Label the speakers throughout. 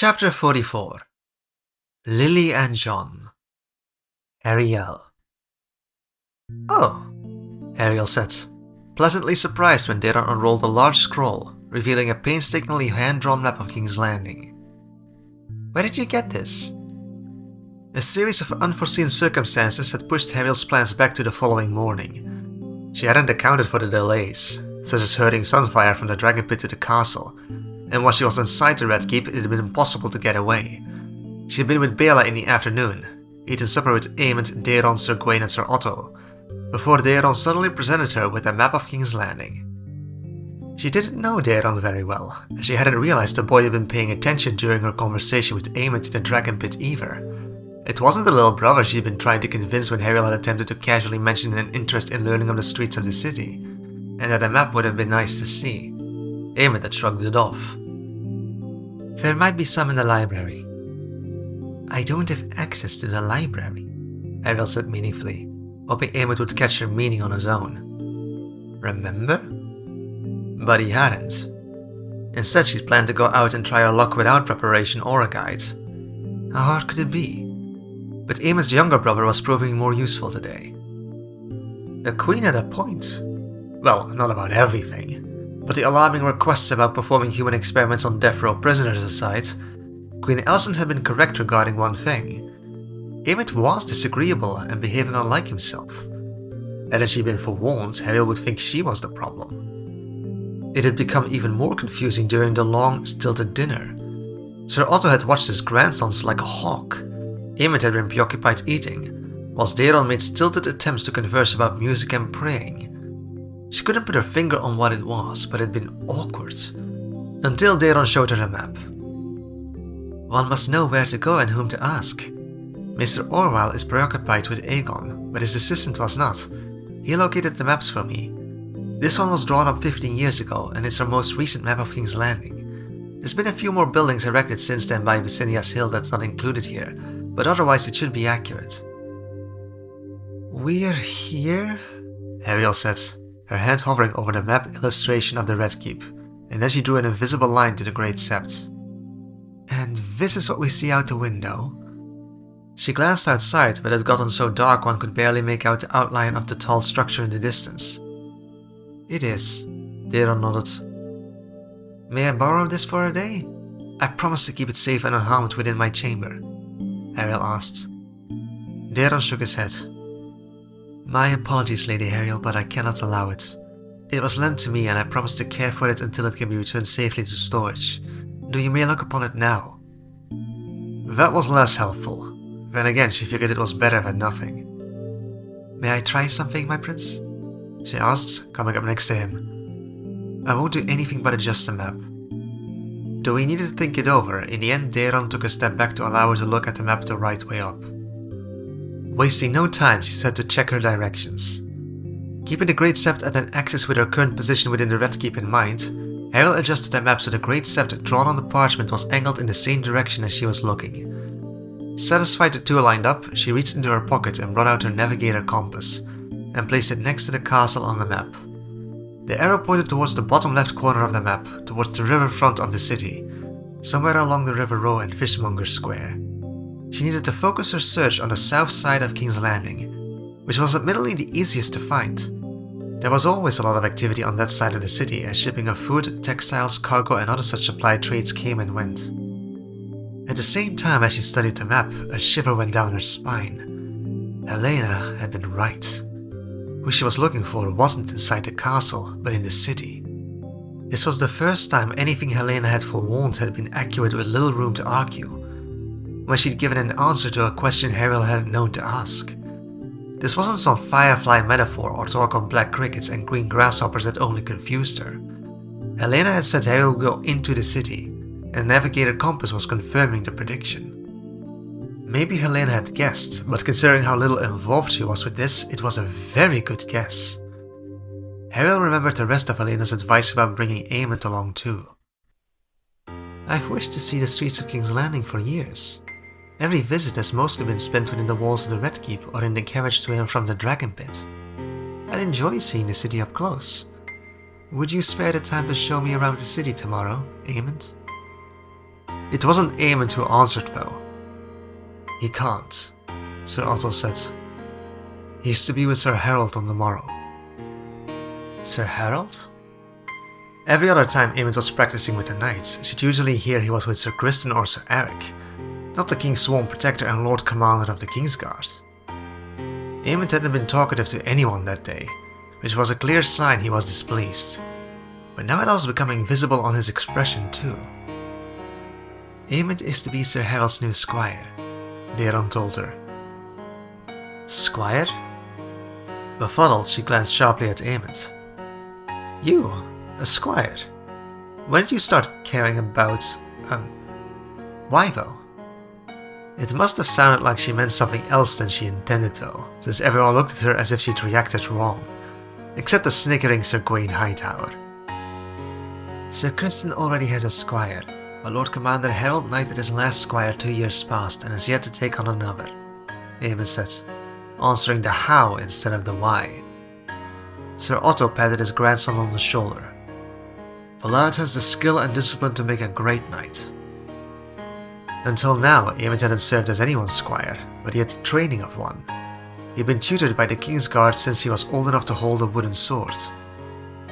Speaker 1: Chapter 44 Lily and John. Ariel. "Oh," Ariel said, pleasantly surprised when Darren unrolled a large scroll, revealing a painstakingly hand-drawn map of King's Landing. "Where did you get this?" A series of unforeseen circumstances had pushed Ariel's plans back to the following morning. She hadn't accounted for the delays, such as herding Sunfire from the Dragon Pit to the castle, and while she was inside the Red Keep, it had been impossible to get away. She had been with Bela in the afternoon, eaten supper with Aemond, Daeron, Sir Gawain and Sir Otto, before Daeron suddenly presented her with a map of King's Landing. She didn't know Daeron very well, and she hadn't realized the boy had been paying attention during her conversation with Aemond in the Dragon Pit either. It wasn't the little brother she'd been trying to convince when Ariel had attempted to casually mention an interest in learning of the streets of the city, and that a map would have been nice to see. Aemond had shrugged it off. "There might be some in the library." "I don't have access to the library," Ariel said meaningfully, hoping Aemond would catch her meaning on his own. "Remember?" But he hadn't. Instead, she'd planned to go out and try her luck without preparation or a guide. How hard could it be? But Aemond's younger brother was proving more useful today. The Queen had a point. Well, not about everything, but the alarming requests about performing human experiments on death row prisoners aside, Queen Alicent had been correct regarding one thing. Aemond was disagreeable and behaving unlike himself. Hadn't she been forewarned, Ariel would think she was the problem. It had become even more confusing during the long, stilted dinner. Sir Otto had watched his grandsons like a hawk. Aemond had been preoccupied eating, whilst Daeron made stilted attempts to converse about music and praying. She couldn't put her finger on what it was, but it had been awkward. Until Daeron showed her a map. One must know where to go and whom to ask. Mr. Orwell is preoccupied with Aegon, but his assistant was not. He located the maps for me. This one was drawn up 15 years ago, and it's our most recent map of King's Landing. There's been a few more buildings erected since then by Vicinia's Hill that's not included here, but otherwise it should be accurate. "We're here?" Ariel said, her hand hovering over the map illustration of the Red Keep, and then she drew an invisible line to the Great Sept. "And this is what we see out the window?" She glanced outside, but it had gotten so dark one could barely make out the outline of the tall structure in the distance. "It is," Daeron nodded. "May I borrow this for a day? I promise to keep it safe and unharmed within my chamber," Ariel asked. Daeron shook his head. "My apologies, Lady Ariel, but I cannot allow it. It was lent to me and I promise to care for it until it can be returned safely to storage. Though you may look upon it now." That was less helpful. Then again, she figured it was better than nothing. "May I try something, my prince?" she asked, coming up next to him. "I won't do anything but adjust the map." Though he needed to think it over, in the end Daeron took a step back to allow her to look at the map the right way up. Wasting no time, she set to check her directions. Keeping the Great Sept at an axis with her current position within the Red Keep in mind, Ariel adjusted the map so the Great Sept drawn on the parchment was angled in the same direction as she was looking. Satisfied the two lined up, she reached into her pocket and brought out her navigator compass, and placed it next to the castle on the map. The arrow pointed towards the bottom left corner of the map, towards the riverfront of the city, somewhere along the River Row and Fishmonger Square. She needed to focus her search on the south side of King's Landing, which was admittedly the easiest to find. There was always a lot of activity on that side of the city as shipping of food, textiles, cargo and other such supply trades came and went. At the same time as she studied the map, a shiver went down her spine. Helena had been right. Who she was looking for wasn't inside the castle, but in the city. This was the first time anything Helena had forewarned had been accurate with little room to argue. When she'd given an answer to a question Ariel hadn't known to ask. This wasn't some firefly metaphor or talk of black crickets and green grasshoppers that only confused her. Helena had said Ariel would go into the city, and Navigator Compass was confirming the prediction. Maybe Helena had guessed, but considering how little involved she was with this, it was a very good guess. Ariel remembered the rest of Helena's advice about bringing Aemond along too. "I've wished to see the streets of King's Landing for years. Every visit has mostly been spent within the walls of the Red Keep or in the carriage to and from the Dragon Pit. I'd enjoy seeing the city up close. Would you spare the time to show me around the city tomorrow, Aemond?" It wasn't Aemond who answered though. He can't, Sir Otto said. He's to be with Sir Harold on the morrow. Sir Harold? Every other time Aemond was practicing with the knights, she'd usually hear he was with Sir Criston or Sir Eric, not the King's sworn protector and Lord Commander of the Kingsguard. Aemond hadn't been talkative to anyone that day, which was a clear sign he was displeased. But now it was becoming visible on his expression too. Aemond is to be Sir Harold's new squire, Daeron told her. Squire? Befuddled, she glanced sharply at Aemond. You, a squire? When did you start caring about, why though? It must have sounded like she meant something else than she intended though, since everyone looked at her as if she'd reacted wrong, except the snickering Sir Gawain Hightower. Sir Criston already has a squire, but Lord Commander Harold knighted his last squire 2 years past and has yet to take on another, Aemond said, answering the how instead of the why. Sir Otto patted his grandson on the shoulder. The lad has the skill and discipline to make a great knight. Until now, Aemond hadn't served as anyone's squire, but he had the training of one. He'd been tutored by the Kingsguard since he was old enough to hold a wooden sword.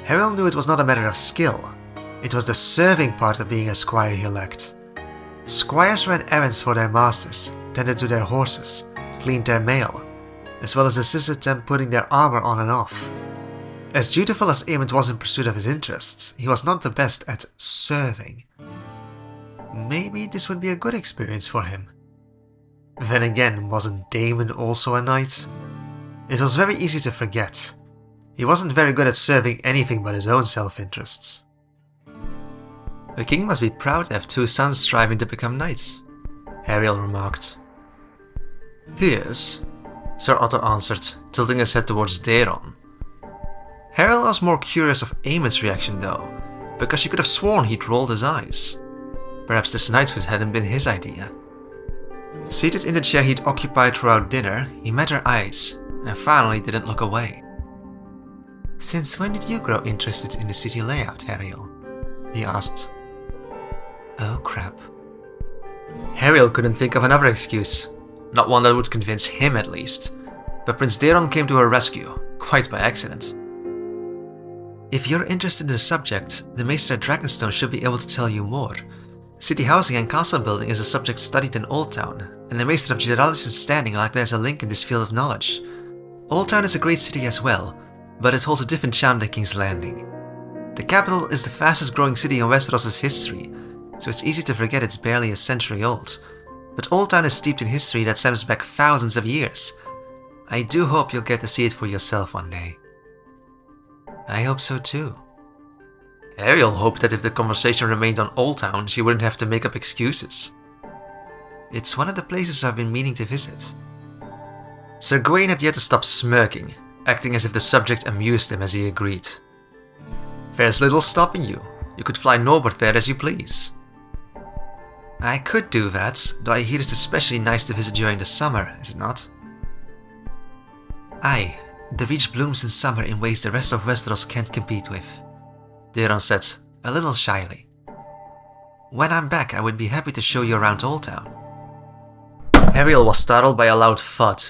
Speaker 1: Harold knew it was not a matter of skill. It was the serving part of being a squire he lacked. Squires ran errands for their masters, tended to their horses, cleaned their mail, as well as assisted them putting their armor on and off. As dutiful as Aemond was in pursuit of his interests, he was not the best at serving. Maybe this would be a good experience for him. Then again, wasn't Daemon also a knight? It was very easy to forget. He wasn't very good at serving anything but his own self-interests. The king must be proud to have 2 sons striving to become knights, Hariel remarked. He is, Sir Otto answered, tilting his head towards Daeron. Hariel was more curious of Aemond's reaction though, because she could have sworn he'd rolled his eyes. Perhaps this knighthood hadn't been his idea. Seated in the chair he'd occupied throughout dinner, he met her eyes, and finally didn't look away. Since when did you grow interested in the city layout, Hariel? He asked. Oh crap. Hariel couldn't think of another excuse, not one that would convince him at least, but Prince Daeron came to her rescue, quite by accident. If you're interested in the subject, the Maester at Dragonstone should be able to tell you more. City housing and castle building is a subject studied in Old Town, and the Maester of Generalist is standing like there's a link in this field of knowledge. Old Town is a great city as well, but it holds a different charm than King's Landing. The capital is the fastest growing city in Westeros' history, so it's easy to forget it's barely a century old. But Old Town is steeped in history that stems back thousands of years. I do hope you'll get to see it for yourself one day. I hope so too. Ariel hoped that if the conversation remained on Old Town, she wouldn't have to make up excuses. It's one of the places I've been meaning to visit. Sir Gawain had yet to stop smirking, acting as if the subject amused him as he agreed. There's little stopping you. You could fly northward there as you please. I could do that, though I hear it's especially nice to visit during the summer, is it not? Aye, the Reach blooms in summer in ways the rest of Westeros can't compete with, Daeron said, a little shyly. When I'm back, I would be happy to show you around Old Town. Hariel was startled by a loud thud.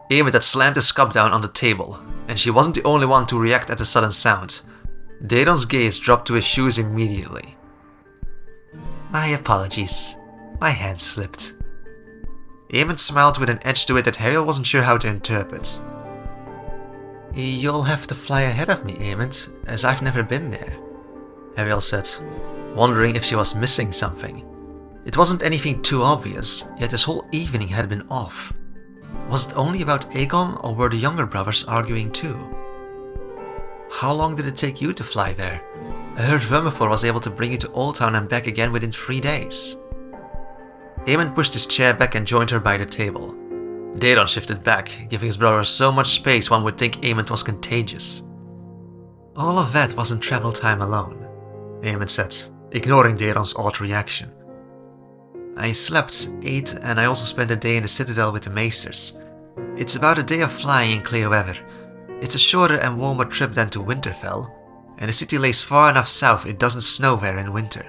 Speaker 1: Aemond had slammed his cup down on the table, and she wasn't the only one to react at the sudden sound. Daeron's gaze dropped to his shoes immediately. My apologies. My hand slipped. Aemond smiled with an edge to it that Hariel wasn't sure how to interpret. You'll have to fly ahead of me, Aemond, as I've never been there, Hariel said, wondering if she was missing something. It wasn't anything too obvious, yet this whole evening had been off. Was it only about Aegon, or were the younger brothers arguing too? How long did it take you to fly there? I heard Vermithor was able to bring you to Old Town and back again within 3 days. Aemond pushed his chair back and joined her by the table. Daeron shifted back, giving his brother so much space one would think Aemond was contagious. All of that wasn't travel time alone, Aemond said, ignoring Daeron's odd reaction. I slept, ate, and I also spent a day in the Citadel with the Maesters. It's about a day of flying in clear weather. It's a shorter and warmer trip than to Winterfell, and the city lays far enough south it doesn't snow there in winter.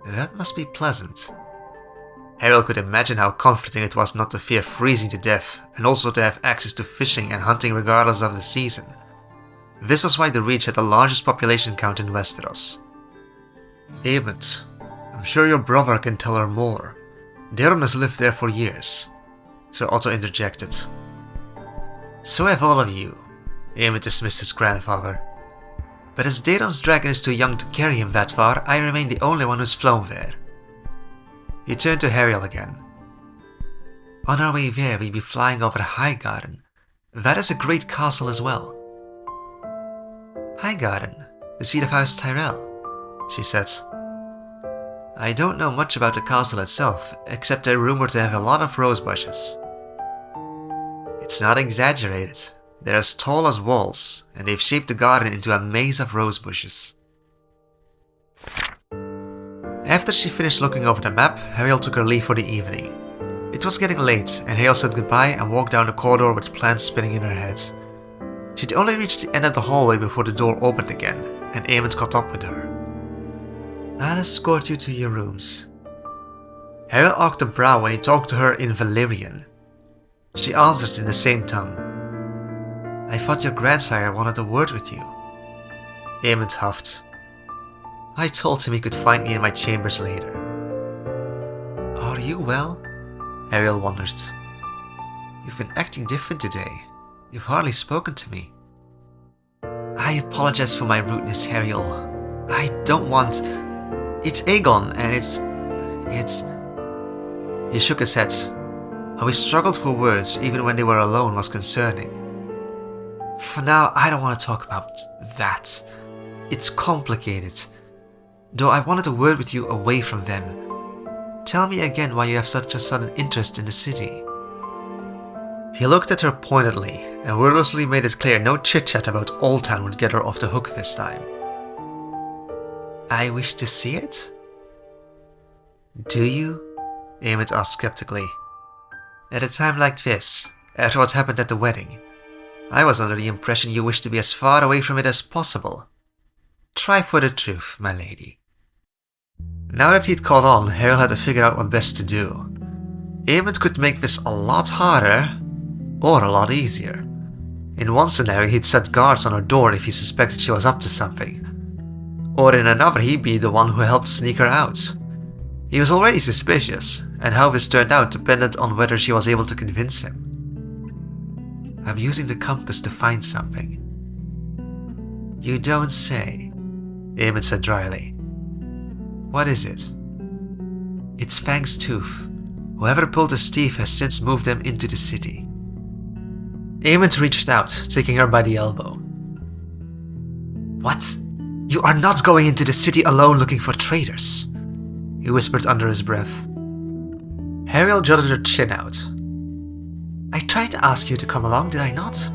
Speaker 1: That must be pleasant. Ariel could imagine how comforting it was not to fear freezing to death, and also to have access to fishing and hunting regardless of the season. This was why the Reach had the largest population count in Westeros. Aemond, I'm sure your brother can tell her more. Daeron has lived there for years. Sir Otto interjected. So have all of you, Aemond dismissed his grandfather. But as Daeron's dragon is too young to carry him that far, I remain the only one who's flown there. He turned to Ariel again. On our way there, we'd be flying over Highgarden. That is a great castle as well. Highgarden, the seat of House Tyrell, she said. I don't know much about the castle itself, except they're rumored to have a lot of rose bushes. It's not exaggerated. They're as tall as walls, and they've shaped the garden into a maze of rose bushes. After she finished looking over the map, Ariel took her leave for the evening. It was getting late, and Ariel said goodbye and walked down the corridor with plans spinning in her head. She'd only reached the end of the hallway before the door opened again, and Aemond caught up with her. I'll escort you to your rooms. Ariel arched a brow when he talked to her in Valyrian. She answered in the same tongue. I thought your grandsire wanted a word with you. Aemond huffed. I told him he could find me in my chambers later. Are you well? Ariel wondered. You've been acting different today. You've hardly spoken to me. I apologize for my rudeness, Ariel. I don't want... It's Aegon, and it's... He shook his head. How he struggled for words even when they were alone was concerning. For now, I don't want to talk about that. It's complicated. Though I wanted a word with you away from them. Tell me again why you have such a sudden interest in the city. He looked at her pointedly and wordlessly made it clear no chit-chat about Old Town would get her off the hook this time. I wish to see it? Do you? Aemond asked skeptically. At a time like this, after what happened at the wedding, I was under the impression you wished to be as far away from it as possible. Try for the truth, my lady. Now that he'd caught on, Ariel had to figure out what best to do. Aemond could make this a lot harder, or a lot easier. In one scenario, he'd set guards on her door if he suspected she was up to something. Or in another, he'd be the one who helped sneak her out. He was already suspicious, and how this turned out depended on whether she was able to convince him. I'm using the compass to find something. You don't say, Aemond said dryly. What is it? It's Fang's tooth. Whoever pulled his teeth has since moved them into the city. Aemond reached out, taking her by the elbow. What? You are not going into the city alone looking for traitors, he whispered under his breath. Ariel jutted her chin out. I tried to ask you to come along, did I not?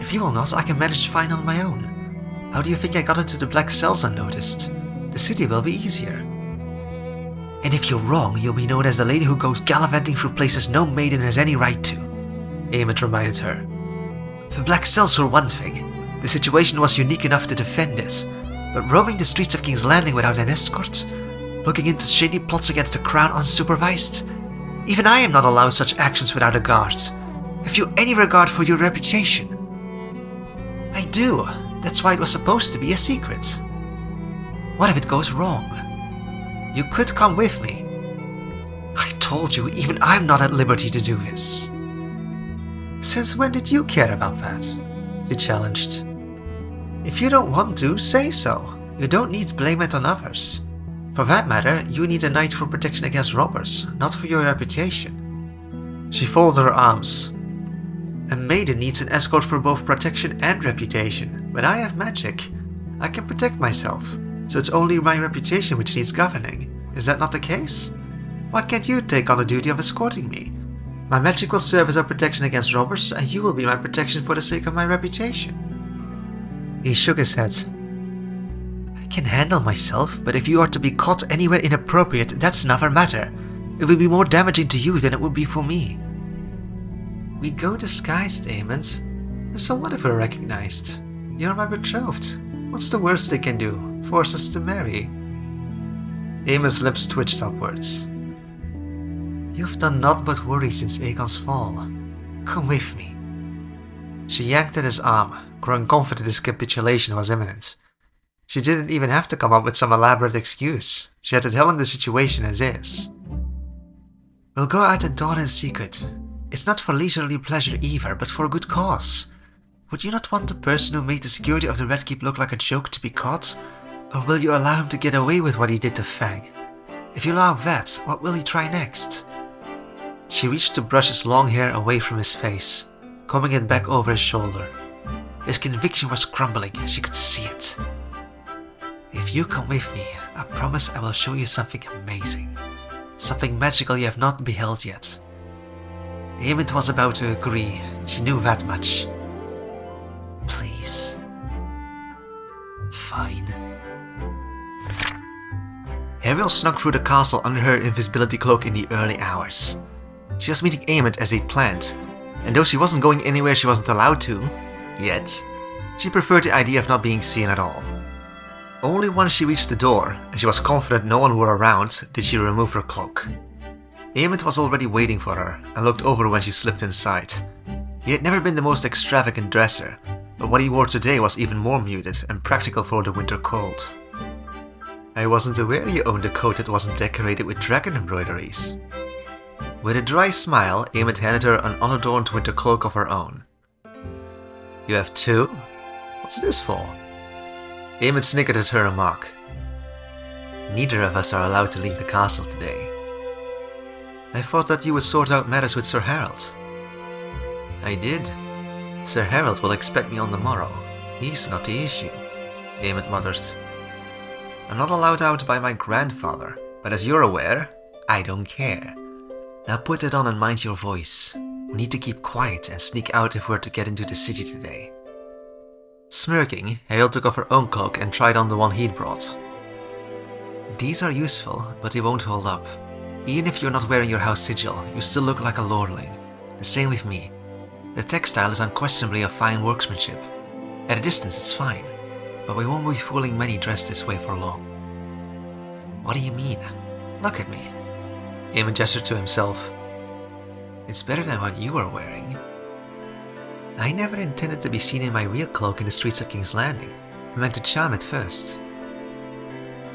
Speaker 1: If you will not, I can manage fine on my own. How do you think I got into the black cells unnoticed? The city will be easier. And if you're wrong, you'll be known as the lady who goes gallivanting through places no maiden has any right to, Aemond reminded her. The black cells were one thing. The situation was unique enough to defend it. But roaming the streets of King's Landing without an escort? Looking into shady plots against the crown unsupervised? Even I am not allowed such actions without a guard. Have you any regard for your reputation? I do. That's why it was supposed to be a secret. What if it goes wrong? You could come with me. I told you, even I'm not at liberty to do this. Since when did you care about that? He challenged. If you don't want to, say so. You don't need to blame it on others. For that matter, you need a knight for protection against robbers, not for your reputation. She folded her arms. A maiden needs an escort for both protection and reputation. When I have magic, I can protect myself, so it's only my reputation which needs governing. Is that not the case? Why can't you take on the duty of escorting me? My magic will serve as a protection against robbers, and you will be my protection for the sake of my reputation. He shook his head. I can handle myself, but if you are to be caught anywhere inappropriate, that's another matter. It will be more damaging to you than it would be for me. We'd go disguised, Aemond. So what if we're recognized? You're my betrothed. What's the worst they can do? Force us to marry? Amon's lips twitched upwards. You've done naught but worry since Aegon's fall. Come with me. She yanked at his arm, growing confident his capitulation was imminent. She didn't even have to come up with some elaborate excuse. She had to tell him the situation as is. We'll go out at dawn in secret. It's not for leisurely pleasure either, but for a good cause. Would you not want the person who made the security of the Red Keep look like a joke to be caught? Or will you allow him to get away with what he did to Fang? If you allow that, what will he try next? She reached to brush his long hair away from his face, combing it back over his shoulder. His conviction was crumbling, she could see it. If you come with me, I promise I will show you something amazing. Something magical you have not beheld yet. Aemond was about to agree, she knew that much. Please. Fine. Ariel snuck through the castle under her invisibility cloak in the early hours. She was meeting Aemond as they'd planned, and though she wasn't going anywhere she wasn't allowed to, yet, she preferred the idea of not being seen at all. Only once she reached the door, and she was confident no one were around, did she remove her cloak. Aemond was already waiting for her, and looked over when she slipped inside. He had never been the most extravagant dresser, but what he wore today was even more muted and practical for the winter cold. I wasn't aware you owned a coat that wasn't decorated with dragon embroideries. With a dry smile, Aemond handed her an unadorned winter cloak of her own. You have two? What's this for? Aemond snickered at her remark. Neither of us are allowed to leave the castle today. I thought that you would sort out matters with Sir Harold. I did. Sir Harold will expect me on the morrow. He's not the issue, Aemond muttered. I'm not allowed out by my grandfather, but as you're aware, I don't care. Now put it on and mind your voice. We need to keep quiet and sneak out if we're to get into the city today. Smirking, Hale took off her own cloak and tried on the one he'd brought. These are useful, but they won't hold up. Even if you're not wearing your house sigil, you still look like a lordling. The same with me. The textile is unquestionably of fine workmanship. At a distance it's fine, but we won't be fooling many dressed this way for long. What do you mean? Look at me. Aemond gestured to himself. It's better than what you are wearing. I never intended to be seen in my real cloak in the streets of King's Landing. I meant to charm it first.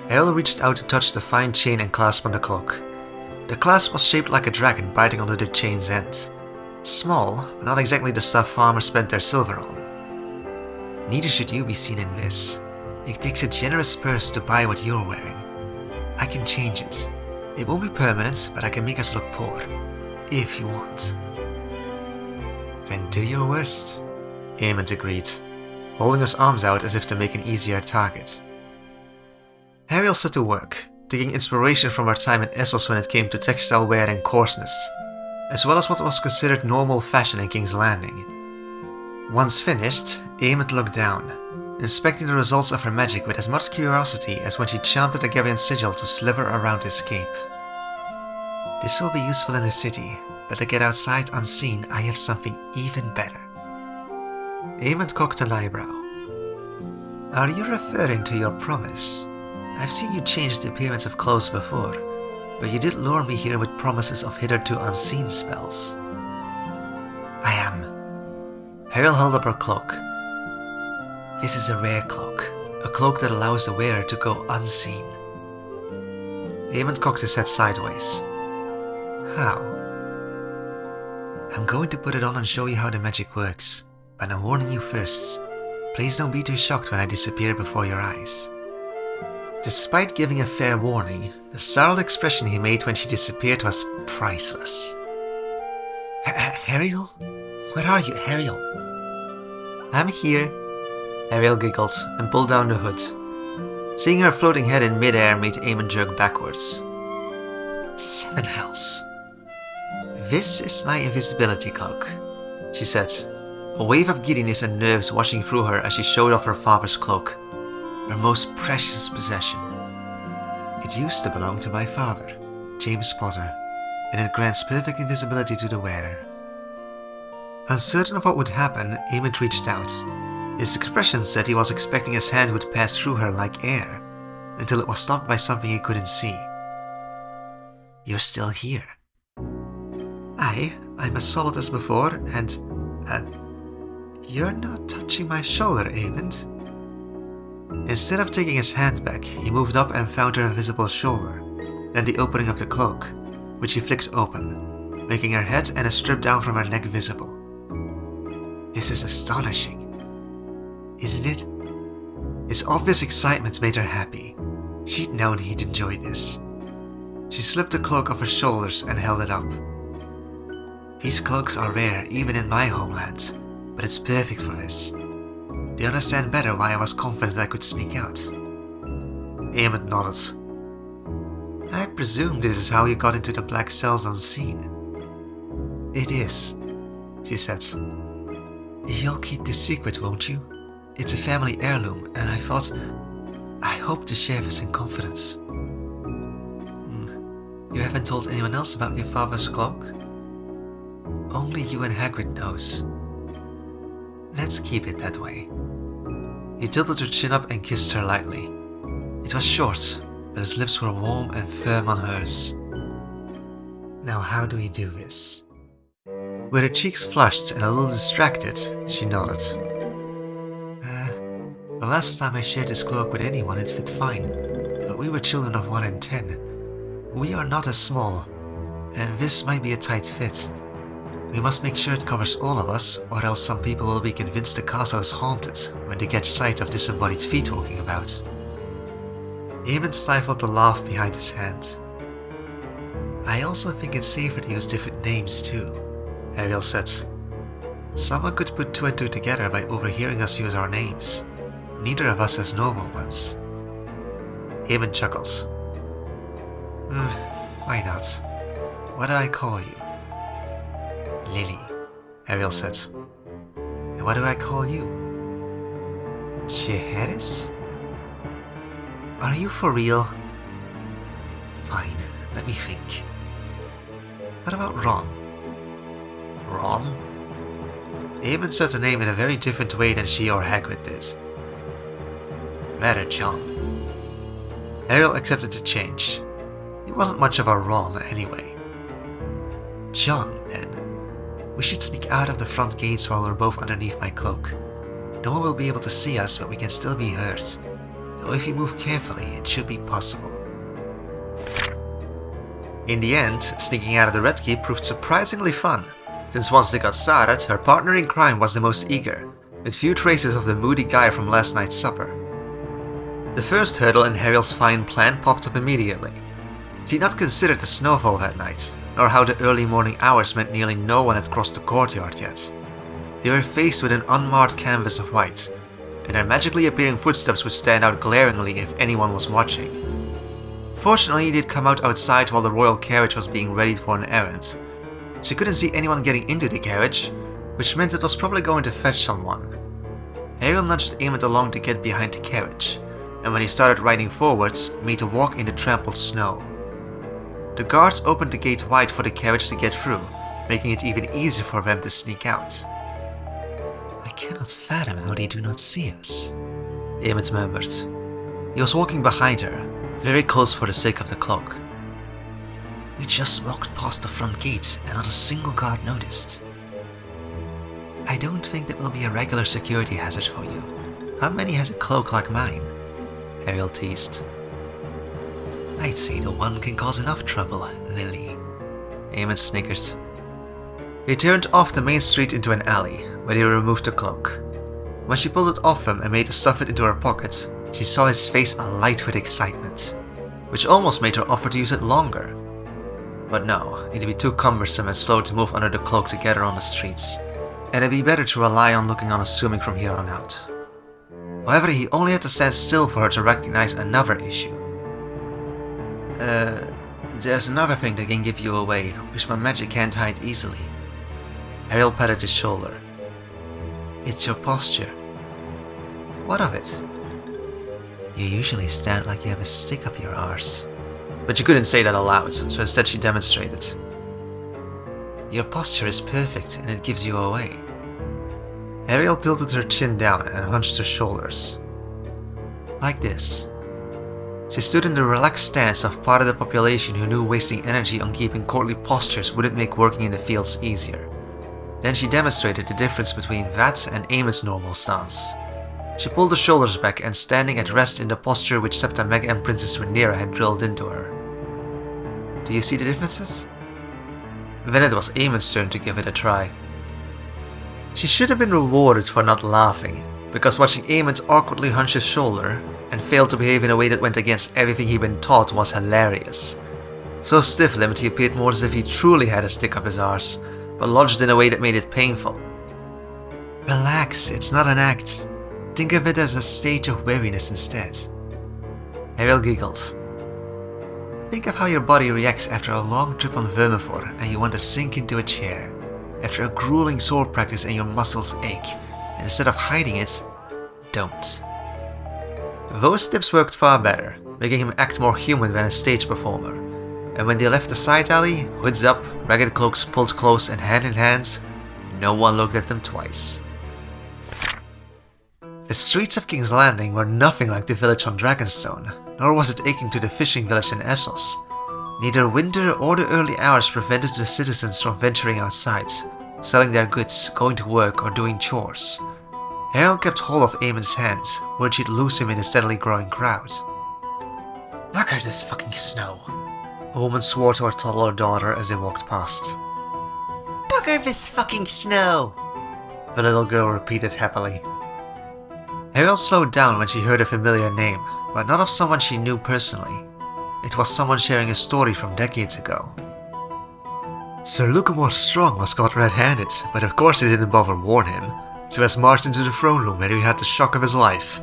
Speaker 1: Errol reached out to touch the fine chain and clasp on the cloak. The clasp was shaped like a dragon biting onto the chain's end. Small, but not exactly the stuff farmers spent their silver on. Neither should you be seen in this. It takes a generous purse to buy what you're wearing. I can change it. It won't be permanent, but I can make us look poor. If you want. Then do your worst, Aemond agreed, holding his arms out as if to make an easier target. Ariel set to work, taking inspiration from her time in Essos when it came to textile wear and coarseness, as well as what was considered normal fashion in King's Landing. Once finished, Aemond looked down, inspecting the results of her magic with as much curiosity as when she charmed the Gavian sigil to sliver around his cape. This will be useful in the city, but to get outside unseen, I have something even better. Aemond cocked an eyebrow. Are you referring to your promise? I've seen you change the appearance of clothes before, but you did lure me here with promises of hitherto unseen spells. I am. Ariel held up her cloak. This is a rare cloak, a cloak that allows the wearer to go unseen. Aemond cocked his head sideways. How? I'm going to put it on and show you how the magic works, but I'm warning you first. Please don't be too shocked when I disappear before your eyes. Despite giving a fair warning, the startled expression he made when she disappeared was priceless. Ariel? Where are you, Ariel? I'm here. Ariel giggled and pulled down the hood. Seeing her floating head in midair made Aemond jerk backwards. 7 hells. This is my invisibility cloak, she said, a wave of giddiness and nerves washing through her as she showed off her father's cloak, her most precious possession. It used to belong to my father, James Potter, and it grants perfect invisibility to the wearer. Uncertain of what would happen, Aemond reached out. His expression said he was expecting his hand would pass through her like air, until it was stopped by something he couldn't see. "You're still here." I'm as solid as before, and, you're not touching my shoulder, Amond." Instead of taking his hand back, he moved up and found her invisible shoulder, then the opening of the cloak, which he flicked open, making her head and a strip down from her neck visible. This is astonishing, isn't it? His obvious excitement made her happy. She'd known he'd enjoy this. She slipped the cloak off her shoulders and held it up. "These cloaks are rare even in my homeland, but it's perfect for this. Do you understand better why I was confident I could sneak out?" Amond nodded. "I presume this is how you got into the black cells unseen." "It is," she said. "You'll keep this secret, won't you? It's a family heirloom, and I hope to share this in confidence." "You haven't told anyone else about your father's cloak?" "Only you and Hagrid knows." "Let's keep it that way." He tilted her chin up and kissed her lightly. It was short, but his lips were warm and firm on hers. "Now how do we do this?" With her cheeks flushed and a little distracted, she nodded. The last time I shared this cloak with anyone it fit fine, but we were children of 1 and 10. We are not as small, and this might be a tight fit. We must make sure it covers all of us, or else some people will be convinced the castle is haunted when they catch sight of disembodied feet walking about." Amond stifled the laugh behind his hand. "I also think it's safer to use different names too," Ariel said. "Someone could put 2 and 2 together by overhearing us use our names. Neither of us has normal ones." Amond chuckled. Why not? What do I call you?" "Lily," Ariel said. "And what do I call you?" "Cheharis? Are you for real?" "Fine, let me think. What about Ron?" "Ron?" Amond said the name in a very different way than she or Hagrid did. "Rather John." Ariel accepted the change. He wasn't much of a Ron anyway. "John, then. We should sneak out of the front gates while we're both underneath my cloak. No one will be able to see us, but we can still be heard. Though if you move carefully, it should be possible." In the end, sneaking out of the Red Keep proved surprisingly fun, since once they got started, her partner in crime was the most eager, with few traces of the moody guy from last night's supper. The first hurdle in Ariel's fine plan popped up immediately. She'd not considered the snowfall that night, nor how the early morning hours meant nearly no one had crossed the courtyard yet. They were faced with an unmarred canvas of white, and their magically appearing footsteps would stand out glaringly if anyone was watching. Fortunately, they'd come out outside while the royal carriage was being readied for an errand. She couldn't see anyone getting into the carriage, which meant it was probably going to fetch someone. Ariel nudged Amond along to get behind the carriage, and when he started riding forwards, made a walk in the trampled snow. The guards opened the gate wide for the carriage to get through, making it even easier for them to sneak out. "I cannot fathom how they do not see us," Amond murmured. He was walking behind her, very close for the sake of the cloak. "We just walked past the front gate and not a single guard noticed." "I don't think that will be a regular security hazard for you. How many has a cloak like mine?" Ariel teased. "I'd say the one can cause enough trouble, Lily." Amond snickered. They turned off the main street into an alley, where they removed the cloak. When she pulled it off him and made to stuff it into her pocket, she saw his face alight with excitement, which almost made her offer to use it longer. But no, it'd be too cumbersome and slow to move under the cloak together on the streets, and it'd be better to rely on looking unassuming from here on out. However, he only had to stand still for her to recognize another issue. There's another thing that can give you away, which my magic can't hide easily." Ariel patted his shoulder. "It's your posture." "What of it?" "You usually stand like you have a stick up your arse." But she couldn't say that aloud, so instead she demonstrated. "Your posture is perfect and it gives you away." Ariel tilted her chin down and hunched her shoulders. "Like this." She stood in the relaxed stance of part of the population who knew wasting energy on keeping courtly postures wouldn't make working in the fields easier. Then she demonstrated the difference between that and Eamon's normal stance. She pulled the shoulders back and standing at rest in the posture which Septa Meg and Princess Rhaenyra had drilled into her. Do you see the differences? Then it was Eamon's turn to give it a try. She should have been rewarded for not laughing, because watching Aemond awkwardly hunch his shoulder and fail to behave in a way that went against everything he'd been taught was hilarious. So stiff-limbed he appeared more as if he truly had a stick up his arse, but lodged in a way that made it painful. Relax, it's not an act. Think of it as a stage of weariness instead. Ariel giggled. Think of how your body reacts after a long trip on Vermithor and you want to sink into a chair. After a grueling sword practice and your muscles ache, and instead of hiding it, don't. Those tips worked far better, making him act more human than a stage performer. And when they left the side alley, hoods up, ragged cloaks pulled close and hand in hand, no one looked at them twice. The streets of King's Landing were nothing like the village on Dragonstone, nor was it akin to the fishing village in Essos. Neither winter or the early hours prevented the citizens from venturing outside, selling their goods, going to work or doing chores. Harold kept hold of Aemond's hand, worried she'd lose him in the steadily growing crowd. Look at this fucking snow, a woman swore to her toddler daughter as they walked past. Bugger this fucking snow, the little girl repeated happily. Ariel slowed down when she heard a familiar name, but not of someone she knew personally. It was someone sharing a story from decades ago. Sir Lucamore Strong was caught red-handed, but of course they didn't bother warn him. So he was marched into the throne room where he had the shock of his life.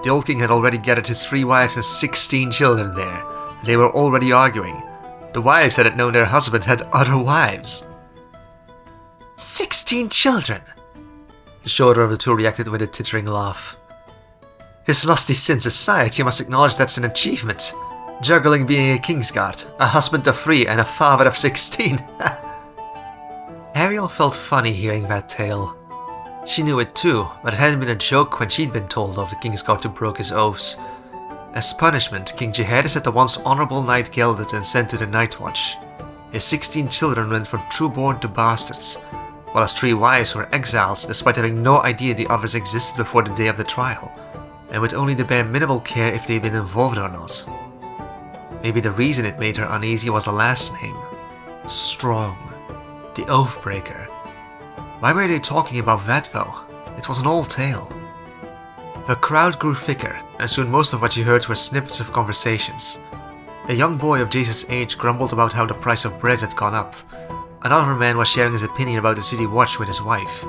Speaker 1: The old king had already gathered his 3 wives and 16 children there. They were already arguing. The wives hadn't known their husband had other wives. 16 children! The shorter of the two reacted with a tittering laugh. His lusty sins aside, you must acknowledge that's an achievement. Juggling being a Kingsguard, a husband of 3 and a father of 16. Ariel felt funny hearing that tale. She knew it too, but it hadn't been a joke when she'd been told of the Kingsguard who broke his oaths. As punishment, King Jaehaerys had the once honorable knight gelded and sent to the Night Watch. His 16 children went from trueborn to bastards, while his 3 wives were exiled despite having no idea the others existed before the day of the trial, and with only the bare minimal care if they'd been involved or not. Maybe the reason it made her uneasy was the last name. Strong. The Oathbreaker. Why were they talking about that though? It was an old tale. The crowd grew thicker, and soon most of what you heard were snippets of conversations. A young boy of Jace's age grumbled about how the price of bread had gone up. Another man was sharing his opinion about the city watch with his wife.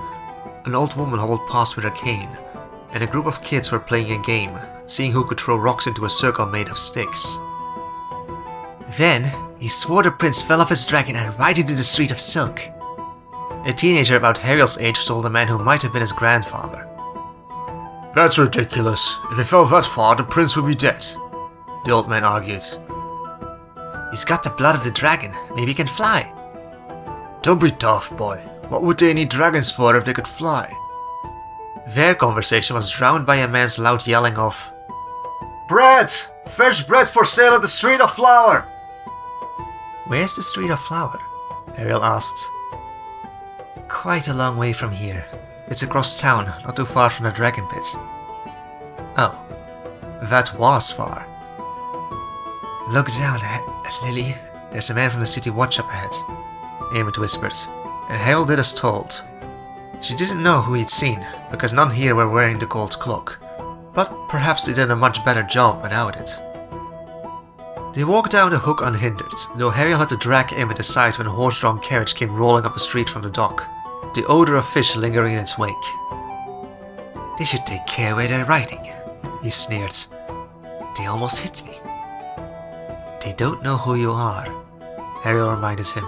Speaker 1: An old woman hobbled past with her cane, and a group of kids were playing a game, seeing who could throw rocks into a circle made of sticks. Then, he swore the prince fell off his dragon and right into the street of silk. A teenager about Ariel's age told a man who might have been his grandfather. That's ridiculous. If he fell that far, the prince would be dead, the old man argued. He's got the blood of the dragon. Maybe he can fly. Don't be daft, boy. What would they need dragons for if they could fly? Their conversation was drowned by a man's loud yelling of, Bread! Fresh bread for sale at the Street of Flour! Where's the Street of Flour? Ariel asked. Quite a long way from here. It's across town, not too far from the Dragon Pit. Oh, that was far. Look down, Lily. There's a man from the city watch up ahead, Aemond whispered, and Harold did as told. She didn't know who he'd seen, because none here were wearing the gold cloak, but perhaps they did a much better job without it. They walked down the hook unhindered, though Harold had to drag Aemond aside when a horse-drawn carriage came rolling up the street from the dock, the odor of fish lingering in its wake. They should take care where they're riding, he sneered. They almost hit me. They don't know who you are, Ariel reminded him.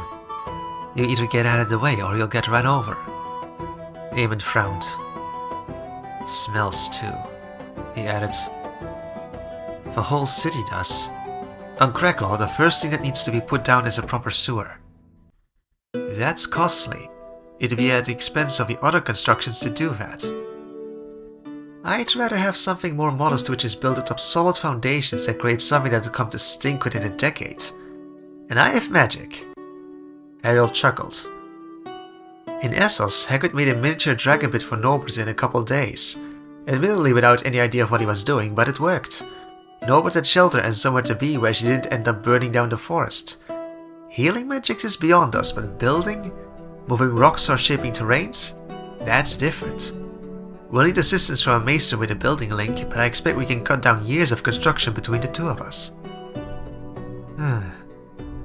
Speaker 1: You either get out of the way or you'll get run over. Aemond frowned. It smells too, he added. The whole city does. On Craiglaw, the first thing that needs to be put down is a proper sewer. That's costly. It'd be at the expense of the other constructions to do that. I'd rather have something more modest which is built atop solid foundations than create something that'll come to stink within a decade. And I have magic. Ariel chuckled. In Essos, Hagrid made a miniature dragon pit for Norbert in a couple days. Admittedly without any idea of what he was doing, but it worked. Norbert had shelter and somewhere to be where she didn't end up burning down the forest. Healing magic is beyond us, but building, moving rocks or shaping terrains? That's different. We'll need assistance from a maester with a building link, but I expect we can cut down years of construction between the two of us.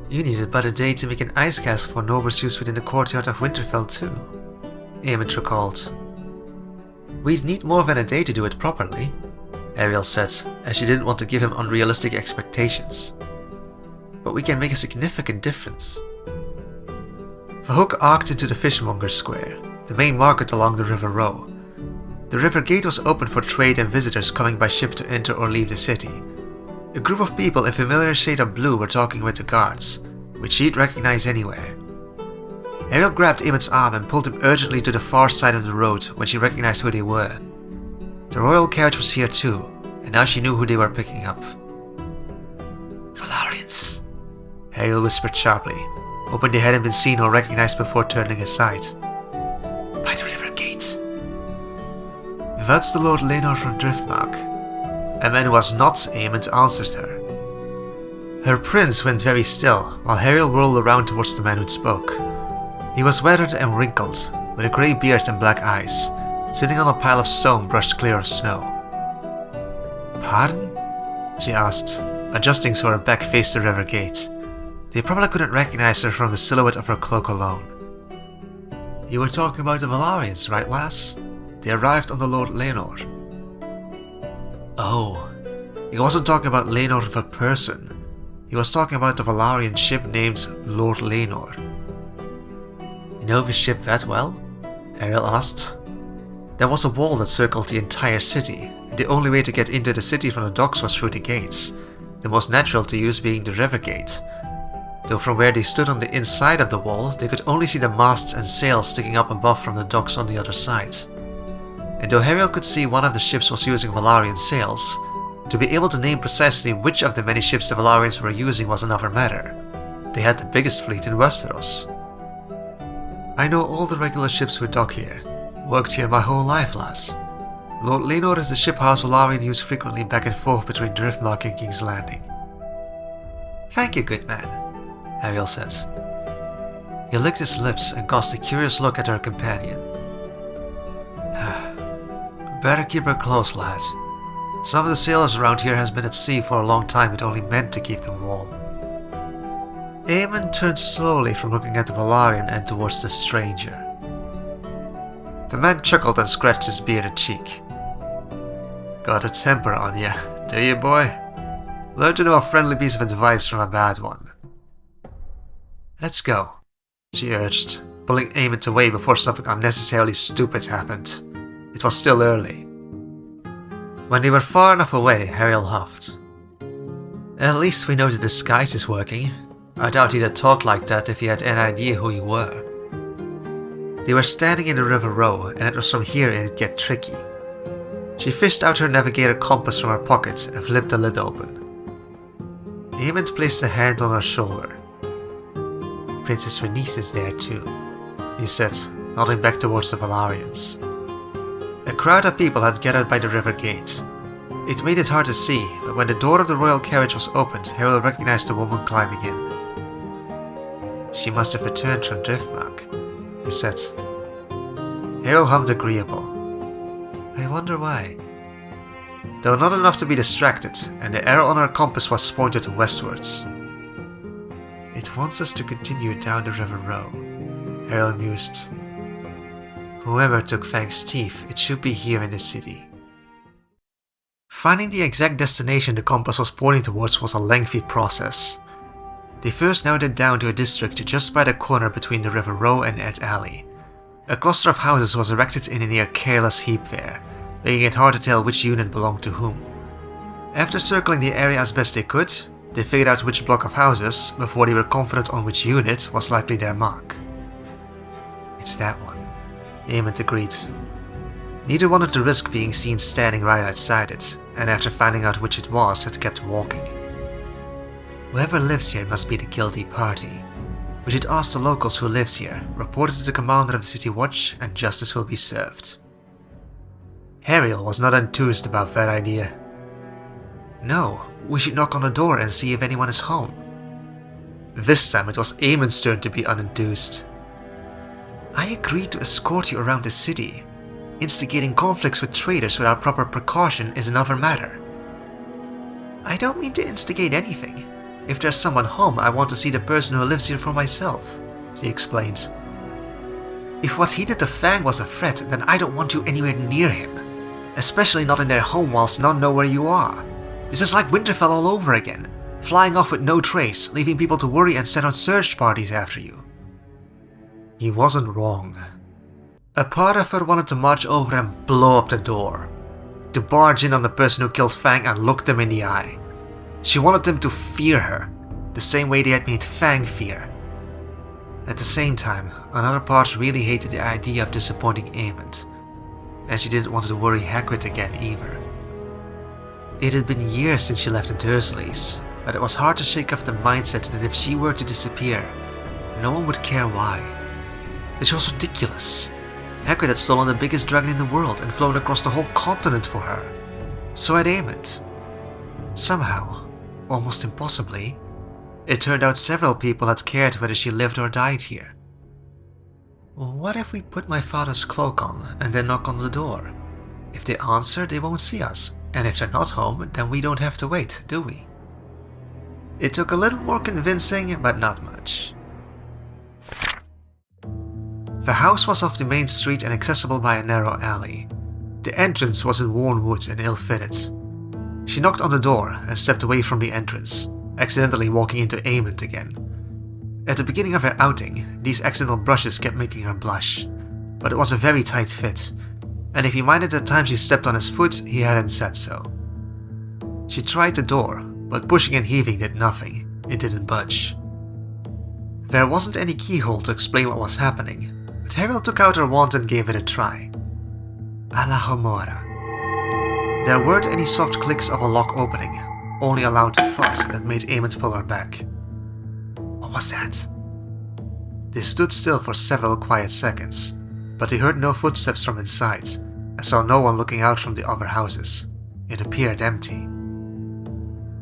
Speaker 1: You needed but a day to make an ice castle for Norbert's use within the courtyard of Winterfell too, Aemond recalled. We'd need more than a day to do it properly, Ariel said, as she didn't want to give him unrealistic expectations. But we can make a significant difference. The hook arced into the Fishmonger's Square, the main market along the River Row. The river gate was open for trade and visitors coming by ship to enter or leave the city. A group of people in familiar shade of blue were talking with the guards, which she'd recognize anywhere. Ariel grabbed Aemond's arm and pulled him urgently to the far side of the road when she recognized who they were. The royal carriage was here too, and now she knew who they were picking up. Valarians, Ariel whispered sharply, hoping they hadn't been seen or recognized before turning aside. By the river gate. That's the Lord Laenor from Driftmark. A man who was not Aemond answered her. Her prince went very still, while Ariel whirled around towards the man who'd spoke. He was weathered and wrinkled, with a grey beard and black eyes, sitting on a pile of stone brushed clear of snow. Pardon? She asked, adjusting so her back faced the river gate. They probably couldn't recognize her from the silhouette of her cloak alone. You were talking about the Valarians, right, lass? They arrived on the Lord Laenor. Oh, he wasn't talking about Laenor the person. He was talking about the Valarian ship named Lord Laenor. You know the ship that well? Ariel asked. There was a wall that circled the entire city, and the only way to get into the city from the docks was through the gates, the most natural to use being the river gate. Though from where they stood on the inside of the wall, they could only see the masts and sails sticking up above from the docks on the other side. And though Ariel could see one of the ships was using Valarian sails, to be able to name precisely which of the many ships the Valarians were using was another matter. They had the biggest fleet in Westeros. I know all the regular ships who dock here. Worked here my whole life, lass. Lord Laenor is the ship house Valarian use frequently back and forth between Driftmark and King's Landing. Thank you, good man, Ariel said. He licked his lips and cast a curious look at her companion. Better keep her close, lad. Some of the sailors around here has been at sea for a long time and only meant to keep them warm. Aemond turned slowly from looking at the Valarian and towards the stranger. The man chuckled and scratched his bearded cheek. Got a temper on ya, do you, boy? Learn to know a friendly piece of advice from a bad one. Let's go, she urged, pulling Aemond away before something unnecessarily stupid happened. It was still early. When they were far enough away, Ariel huffed. At least we know the disguise is working. I doubt he'd have talked like that if he had any idea who you were. They were standing in the River Row, and it was from here it'd get tricky. She fished out her navigator compass from her pocket and flipped the lid open. Aemond placed a hand on her shoulder. Princess Rhaenys is there too, he said, nodding back towards the Valarians. A crowd of people had gathered by the river gate. It made it hard to see, but when the door of the royal carriage was opened, Ariel recognized the woman climbing in. She must have returned from Driftmark, he said. Ariel hummed agreeable. I wonder why. Though not enough to be distracted, and the arrow on her compass was pointed westwards. It wants us to continue down the River Row, Ariel mused. Whoever took Fang's teeth, it should be here in the city. Finding the exact destination the compass was pointing towards was a lengthy process. They first narrowed it down to a district just by the corner between the River Row and Ed Alley. A cluster of houses was erected in a near careless heap there, making it hard to tell which unit belonged to whom. After circling the area as best they could, they figured out which block of houses before they were confident on which unit was likely their mark. It's that one, Aemond agreed. Neither wanted to risk being seen standing right outside it, and after finding out which it was, had kept walking. Whoever lives here must be the guilty party. We should ask the locals who lives here, report it to the commander of the city watch, and justice will be served. Ariel was not enthused about that idea. No, we should knock on the door and see if anyone is home. This time it was Eamon's turn to be unenthused. I agreed to escort you around the city. Instigating conflicts with traders without proper precaution is another matter. I don't mean to instigate anything. If there's someone home, I want to see the person who lives here for myself, she explained. If what he did to Fang was a threat, then I don't want you anywhere near him. Especially not in their home whilst none know where you are. This is like Winterfell all over again. Flying off with no trace, leaving people to worry and send out search parties after you. He wasn't wrong. A part of her wanted to march over and blow up the door. To barge in on the person who killed Fang and look them in the eye. She wanted them to fear her, the same way they had made Fang fear. At the same time, another part really hated the idea of disappointing Aemond, and she didn't want to worry Hagrid again either. It had been years since she left the Dursleys, but it was hard to shake off the mindset that if she were to disappear, no one would care why. This was ridiculous. Hagrid had stolen the biggest dragon in the world and flown across the whole continent for her. So had Aemond. Somehow, almost impossibly, it turned out several people had cared whether she lived or died here. What if we put my father's cloak on and then knock on the door? If they answer, they won't see us, and if they're not home, then we don't have to wait, do we? It took a little more convincing, but not much. The house was off the main street and accessible by a narrow alley. The entrance was in worn wood and ill-fitted. She knocked on the door and stepped away from the entrance, accidentally walking into Aemond again. At the beginning of her outing, these accidental brushes kept making her blush, but it was a very tight fit, and if he minded the time she stepped on his foot, he hadn't said so. She tried the door, but pushing and heaving did nothing. It didn't budge. There wasn't any keyhole to explain what was happening, but Ariel took out her wand and gave it a try. A la Homora. There weren't any soft clicks of a lock opening, only a loud thud that made Aemond pull her back. What was that? They stood still for several quiet seconds, but they heard no footsteps from inside, and saw no one looking out from the other houses. It appeared empty.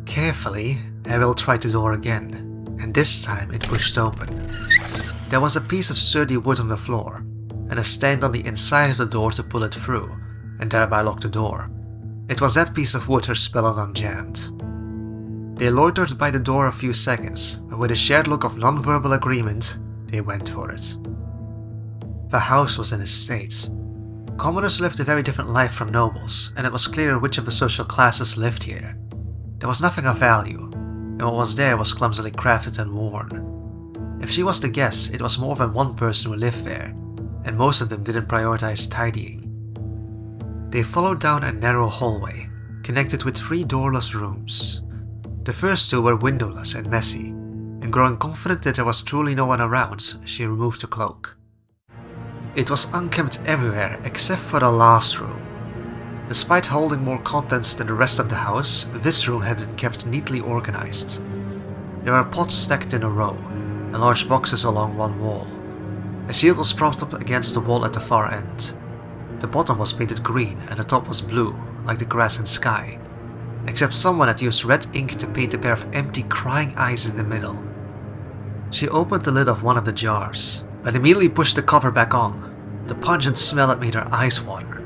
Speaker 1: Carefully, Ariel tried the door again, and this time it pushed open. There was a piece of sturdy wood on the floor, and a stand on the inside of the door to pull it through, and thereby lock the door. It was that piece of wood her spell had unjammed. They loitered by the door a few seconds, but with a shared look of non-verbal agreement, they went for it. The house was in a state. Commoners lived a very different life from nobles, and it was clear which of the social classes lived here. There was nothing of value, and what was there was clumsily crafted and worn. If she was to guess, it was more than one person who lived there, and most of them didn't prioritize tidying. They followed down a narrow hallway, connected with 3 doorless rooms. The first 2 were windowless and messy, and growing confident that there was truly no one around, she removed the cloak. It was unkempt everywhere except for the last room. Despite holding more contents than the rest of the house, this room had been kept neatly organized. There were pots stacked in a row, and large boxes along one wall. A shield was propped up against the wall at the far end. The bottom was painted green and the top was blue, like the grass and sky, except someone had used red ink to paint a pair of empty crying eyes in the middle. She opened the lid of one of the jars, but immediately pushed the cover back on. The pungent smell that made her eyes water.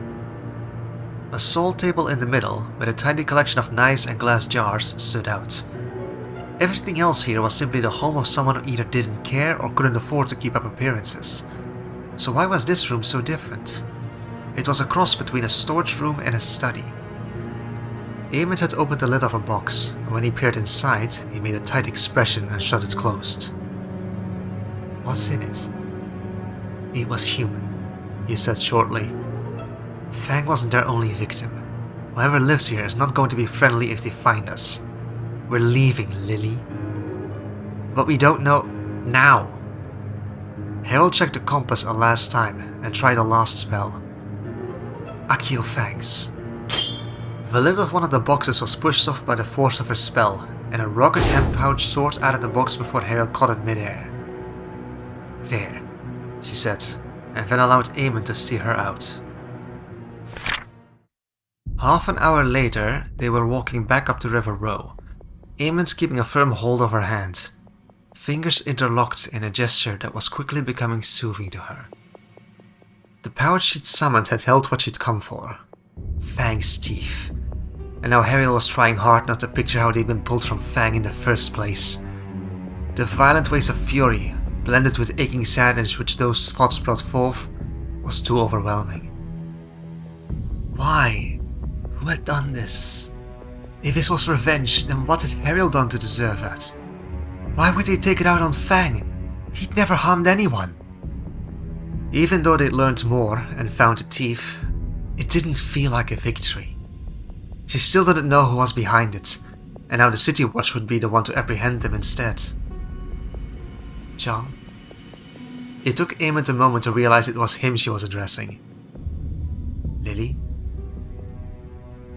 Speaker 1: A salt table in the middle, with a tiny collection of knives and glass jars, stood out. Everything else here was simply the home of someone who either didn't care or couldn't afford to keep up appearances. So why was this room so different? It was a cross between a storage room and a study. Aemond had opened the lid of a box, and when he peered inside, he made a tight expression and shut it closed. What's in it? It was human, he said shortly. Fang wasn't their only victim. Whoever lives here is not going to be friendly if they find us. We're leaving, Lily. But we don't know now. Harold checked the compass a last time and tried a last spell. Akio fangs. The lid of one of the boxes was pushed off by the force of her spell, and a rocket hemp pouch soared out of the box before Harriel caught it midair. There, she said, and then allowed Eamon to steer her out. Half an hour later, they were walking back up the River Row. Eamon's keeping a firm hold of her hand, fingers interlocked in a gesture that was quickly becoming soothing to her. The pouch she'd summoned had held what she'd come for, Fang's teeth, and now Harriel was trying hard not to picture how they'd been pulled from Fang in the first place. The violent waves of fury, blended with aching sadness which those thoughts brought forth, was too overwhelming. Why? Who had done this? If this was revenge, then what had Harriel done to deserve that? Why would they take it out on Fang? He'd never harmed anyone. Even though they'd learned more and found the thief, it didn't feel like a victory. She still didn't know who was behind it, and now the City Watch would be the one to apprehend them instead. John? It took Eamon a moment to realize it was him she was addressing. Lily?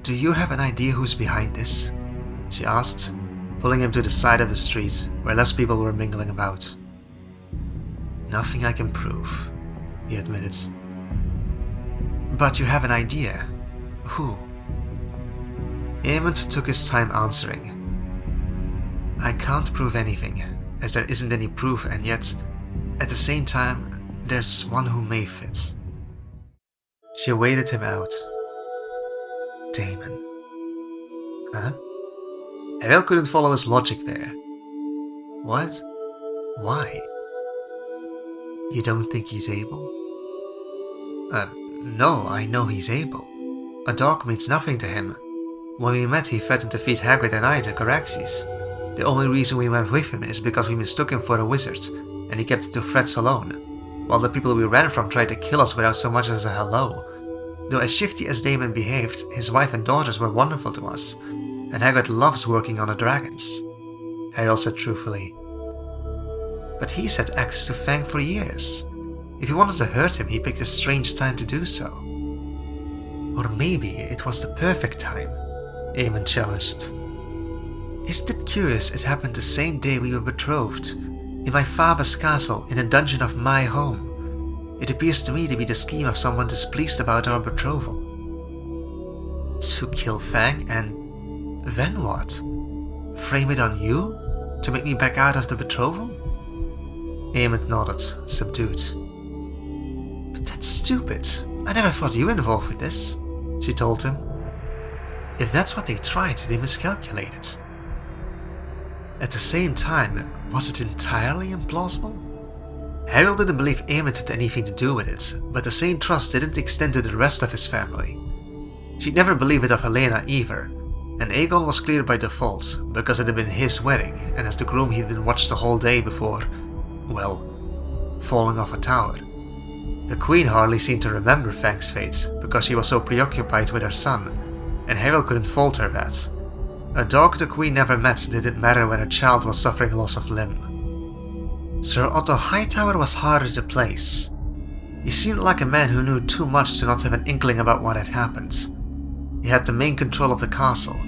Speaker 1: Do you have an idea who's behind this? She asked, pulling him to the side of the street where less people were mingling about. Nothing I can prove, he admitted. But you have an idea. Who? Eamon took his time answering. I can't prove anything, as there isn't any proof, and yet, at the same time, there's one who may fit. She waited him out. Damon. Huh? Harriel couldn't follow his logic there. What? Why? You don't think he's able? No, I know he's able. A dog means nothing to him. When we met, he threatened to feed Hagrid and I to Caraxes. The only reason we went with him is because we mistook him for a wizard, and he kept it to threats alone, while the people we ran from tried to kill us without so much as a hello. Though as shifty as Damon behaved, his wife and daughters were wonderful to us, and Hagrid loves working on the dragons, Harriel said truthfully. But he's had access to Fang for years. If he wanted to hurt him, he picked a strange time to do so. Or maybe it was the perfect time, Eamon challenged. Isn't it curious it happened the same day we were betrothed, in my father's castle in a dungeon of my home? It appears to me to be the scheme of someone displeased about our betrothal. To kill Fang, and then what? Frame it on you? To make me back out of the betrothal? Eamon nodded, subdued. But that's stupid. I never thought you involved with this, she told him. If that's what they tried, they miscalculated. At the same time, was it entirely implausible? Harriel didn't believe Eamon had anything to do with it, but the same trust didn't extend to the rest of his family. She'd never believe it of Helena either, and Aegon was clear by default, because it had been his wedding, and as the groom he'd been watched the whole day before, well, falling off a tower. The Queen hardly seemed to remember Fang's fate, because she was so preoccupied with her son, and Harriel couldn't fault her that. A dog the Queen never met didn't matter when her child was suffering loss of limb. Sir Otto Hightower was harder to place. He seemed like a man who knew too much to not have an inkling about what had happened. He had the main control of the castle,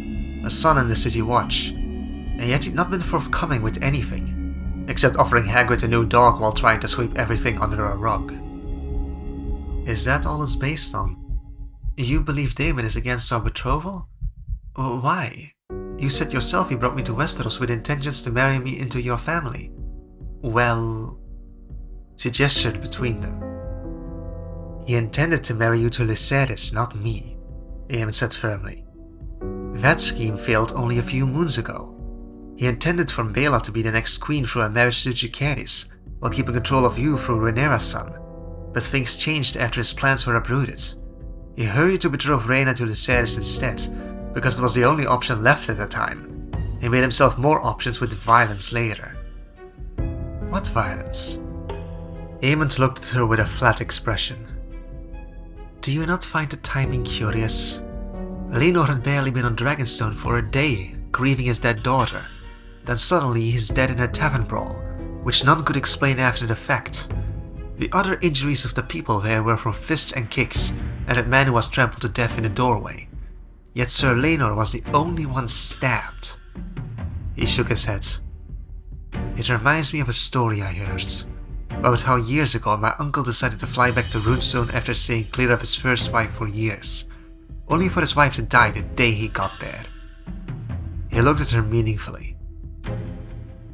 Speaker 1: a son in the City Watch, and yet he'd not been forthcoming with anything, except offering Hagrid a new dog while trying to sweep everything under a rug. Is that all it's based on? You believe Damon is against our betrothal? Why? You said yourself he brought me to Westeros with intentions to marry me into your family. Well... She gestured between them. He intended to marry you to Lysaris, not me, Eamon said firmly. That scheme failed only a few moons ago. He intended for Bela to be the next queen through a marriage to Jacaerys, while keeping control of you through Rhaenyra's son. But things changed after his plans were uprooted. He hurried to betroth Rhaena to Lysaris instead, because it was the only option left at the time. He made himself more options with violence later. What violence? Aemond looked at her with a flat expression. Do you not find the timing curious? Lenor had barely been on Dragonstone for a day, grieving his dead daughter. Then suddenly he's dead in a tavern brawl, which none could explain after the fact. The other injuries of the people there were from fists and kicks, and that man who was trampled to death in the doorway. Yet Sir Laenor was the only one stabbed. He shook his head. It reminds me of a story I heard about how years ago my uncle decided to fly back to Runestone after staying clear of his first wife for years, only for his wife to die the day he got there. He looked at her meaningfully.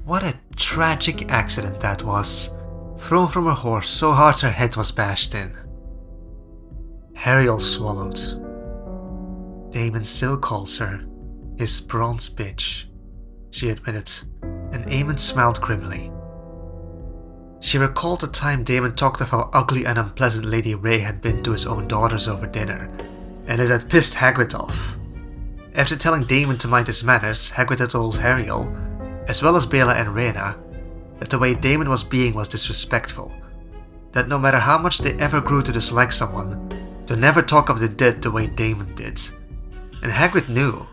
Speaker 1: What a tragic accident that was, thrown from her horse so hard her head was bashed in. Hariel swallowed. Daemon still calls her his bronze bitch, she admitted, and Aemon smiled grimly. She recalled the time Daemon talked of how ugly and unpleasant Lady Ray had been to his own daughters over dinner, and it had pissed Hagrid off. After telling Daemon to mind his manners, Hagrid had told Hariel, as well as Bela and Rhaena, that the way Daemon was being was disrespectful, that no matter how much they ever grew to dislike someone, to never talk of the dead the way Daemon did. And Hagrid knew.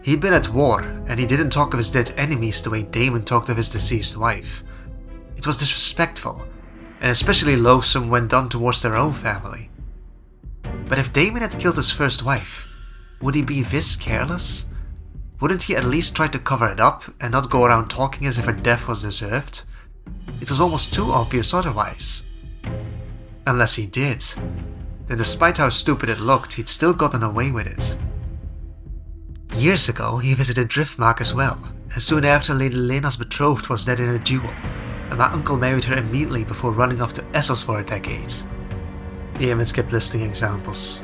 Speaker 1: He'd been at war, and he didn't talk of his dead enemies the way Daemon talked of his deceased wife. It was disrespectful, and especially loathsome when done towards their own family. But if Daemon had killed his first wife, would he be this careless? Wouldn't he at least try to cover it up and not go around talking as if her death was deserved? It was almost too obvious otherwise. Unless he did. Then despite how stupid it looked, he'd still gotten away with it. Years ago, he visited Driftmark as well, and soon after Lady Lena's betrothed was dead in a duel, and my uncle married her immediately before running off to Essos for a decade. Aemon kept listing examples.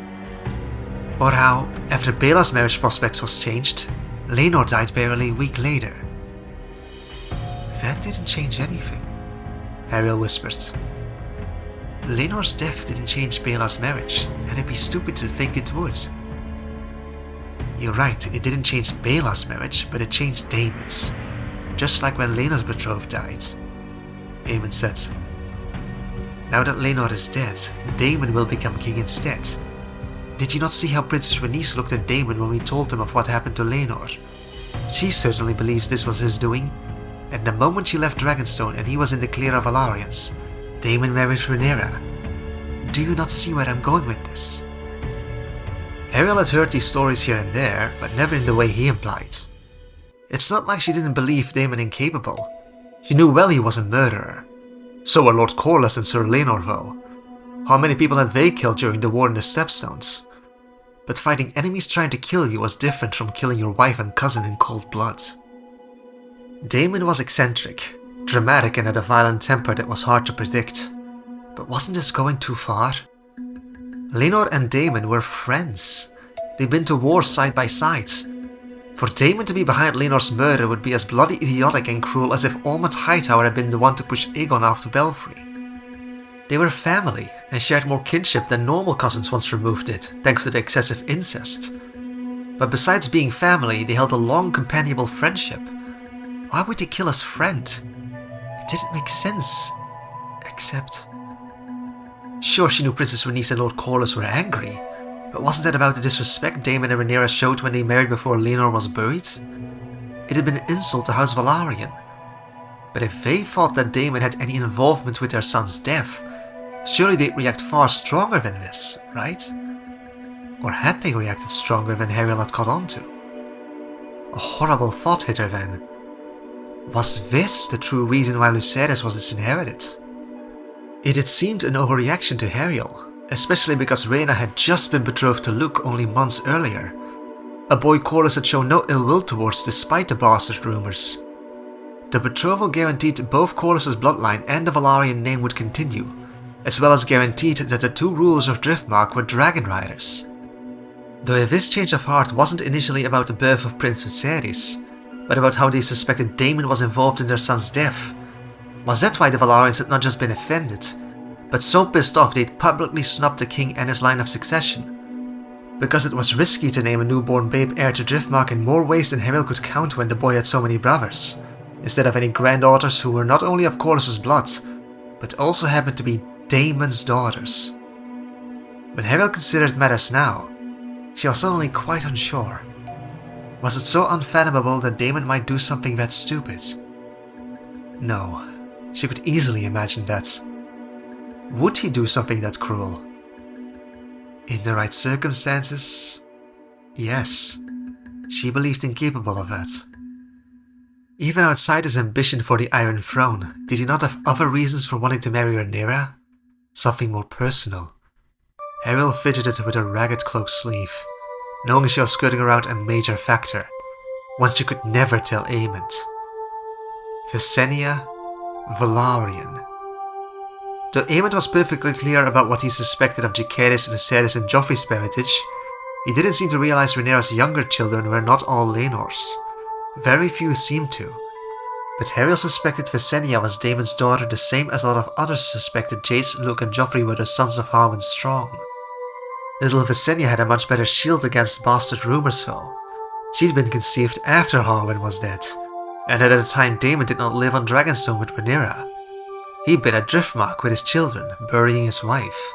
Speaker 1: Or how, after Bela's marriage prospects was changed, Laenor died barely a week later. That didn't change anything, Hariel whispered. Laenor's death didn't change Bela's marriage, and it'd be stupid to think it would. You're right, it didn't change Bela's marriage, but it changed Daemon's. Just like when Laenor's betrothed died. Aemon said. Now that Laenor is dead, Daemon will become king instead. Did you not see how Princess Rhaenys looked at Daemon when we told him of what happened to Laenor? She certainly believes this was his doing, and the moment she left Dragonstone and he was in the clear of Alarians, Daemon married Rhaenyra. Do you not see where I'm going with this? Hariel had heard these stories here and there, but never in the way he implied. It's not like she didn't believe Daemon incapable. She knew well he was a murderer. So were Lord Corlys and Sir Laenor though. How many people had they killed during the war in the Stepstones? But fighting enemies trying to kill you was different from killing your wife and cousin in cold blood. Daemon was eccentric, dramatic and had a violent temper that was hard to predict. But wasn't this going too far? Laenor and Daemon were friends. They'd been to war side by side. For Daemon to be behind Laenor's murder would be as bloody idiotic and cruel as if Ormond Hightower had been the one to push Aegon off to Belfry. They were family and shared more kinship than normal cousins once removed did, thanks to the excessive incest. But besides being family, they held a long companionable friendship. Why would they kill his friend? It didn't make sense. Except... Sure, she knew Princess Rhaenys and Lord Corlys were angry, but wasn't that about the disrespect Daemon and Rhaenyra showed when they married before Laenor was buried? It had been an insult to House Velaryon. But if they thought that Daemon had any involvement with their son's death, surely they'd react far stronger than this, right? Or had they reacted stronger than Hariel had caught on to? A horrible thought hit her then. Was this the true reason why Lucerys was disinherited? It had seemed an overreaction to Hariel, especially because Rhaena had just been betrothed to Luke only months earlier, a boy Corlys had shown no ill will towards despite the bastard rumours. The betrothal guaranteed both Corlys' bloodline and the Velaryon name would continue, as well as guaranteed that the two rulers of Driftmark were dragon riders. Though if this change of heart wasn't initially about the birth of Prince Viserys, but about how they suspected Daemon was involved in their son's death, was that why the Velaryons had not just been offended, but so pissed off they'd publicly snubbed the king and his line of succession? Because it was risky to name a newborn babe heir to Driftmark in more ways than Hariel could count when the boy had so many brothers, instead of any granddaughters who were not only of Corlys' blood, but also happened to be Daemon's daughters. When Hariel considered matters now, she was suddenly quite unsure. Was it so unfathomable that Daemon might do something that stupid? No, she could easily imagine that. Would he do something that cruel? In the right circumstances, yes, she believed him capable of that. Even outside his ambition for the Iron Throne, did he not have other reasons for wanting to marry Rhaenyra? Something more personal. Ariel fidgeted with her ragged cloak sleeve, knowing she was skirting around a major factor, one she could never tell Aemond. Visenya Velaryon. Though Aemond was perfectly clear about what he suspected of Jacaerys, Lucerys and Joffrey's parentage, he didn't seem to realize Rhaenyra's younger children were not all Laenors. Very few seemed to. But Ariel suspected Visenya was Daemon's daughter the same as a lot of others suspected Jace, Luke and Joffrey were the sons of Harwin Strong. Little Visenya had a much better shield against bastard rumors though. She'd been conceived after Harwin was dead, and at the time Daemon did not live on Dragonstone with Rhaenyra. He'd been at Driftmark with his children, burying his wife.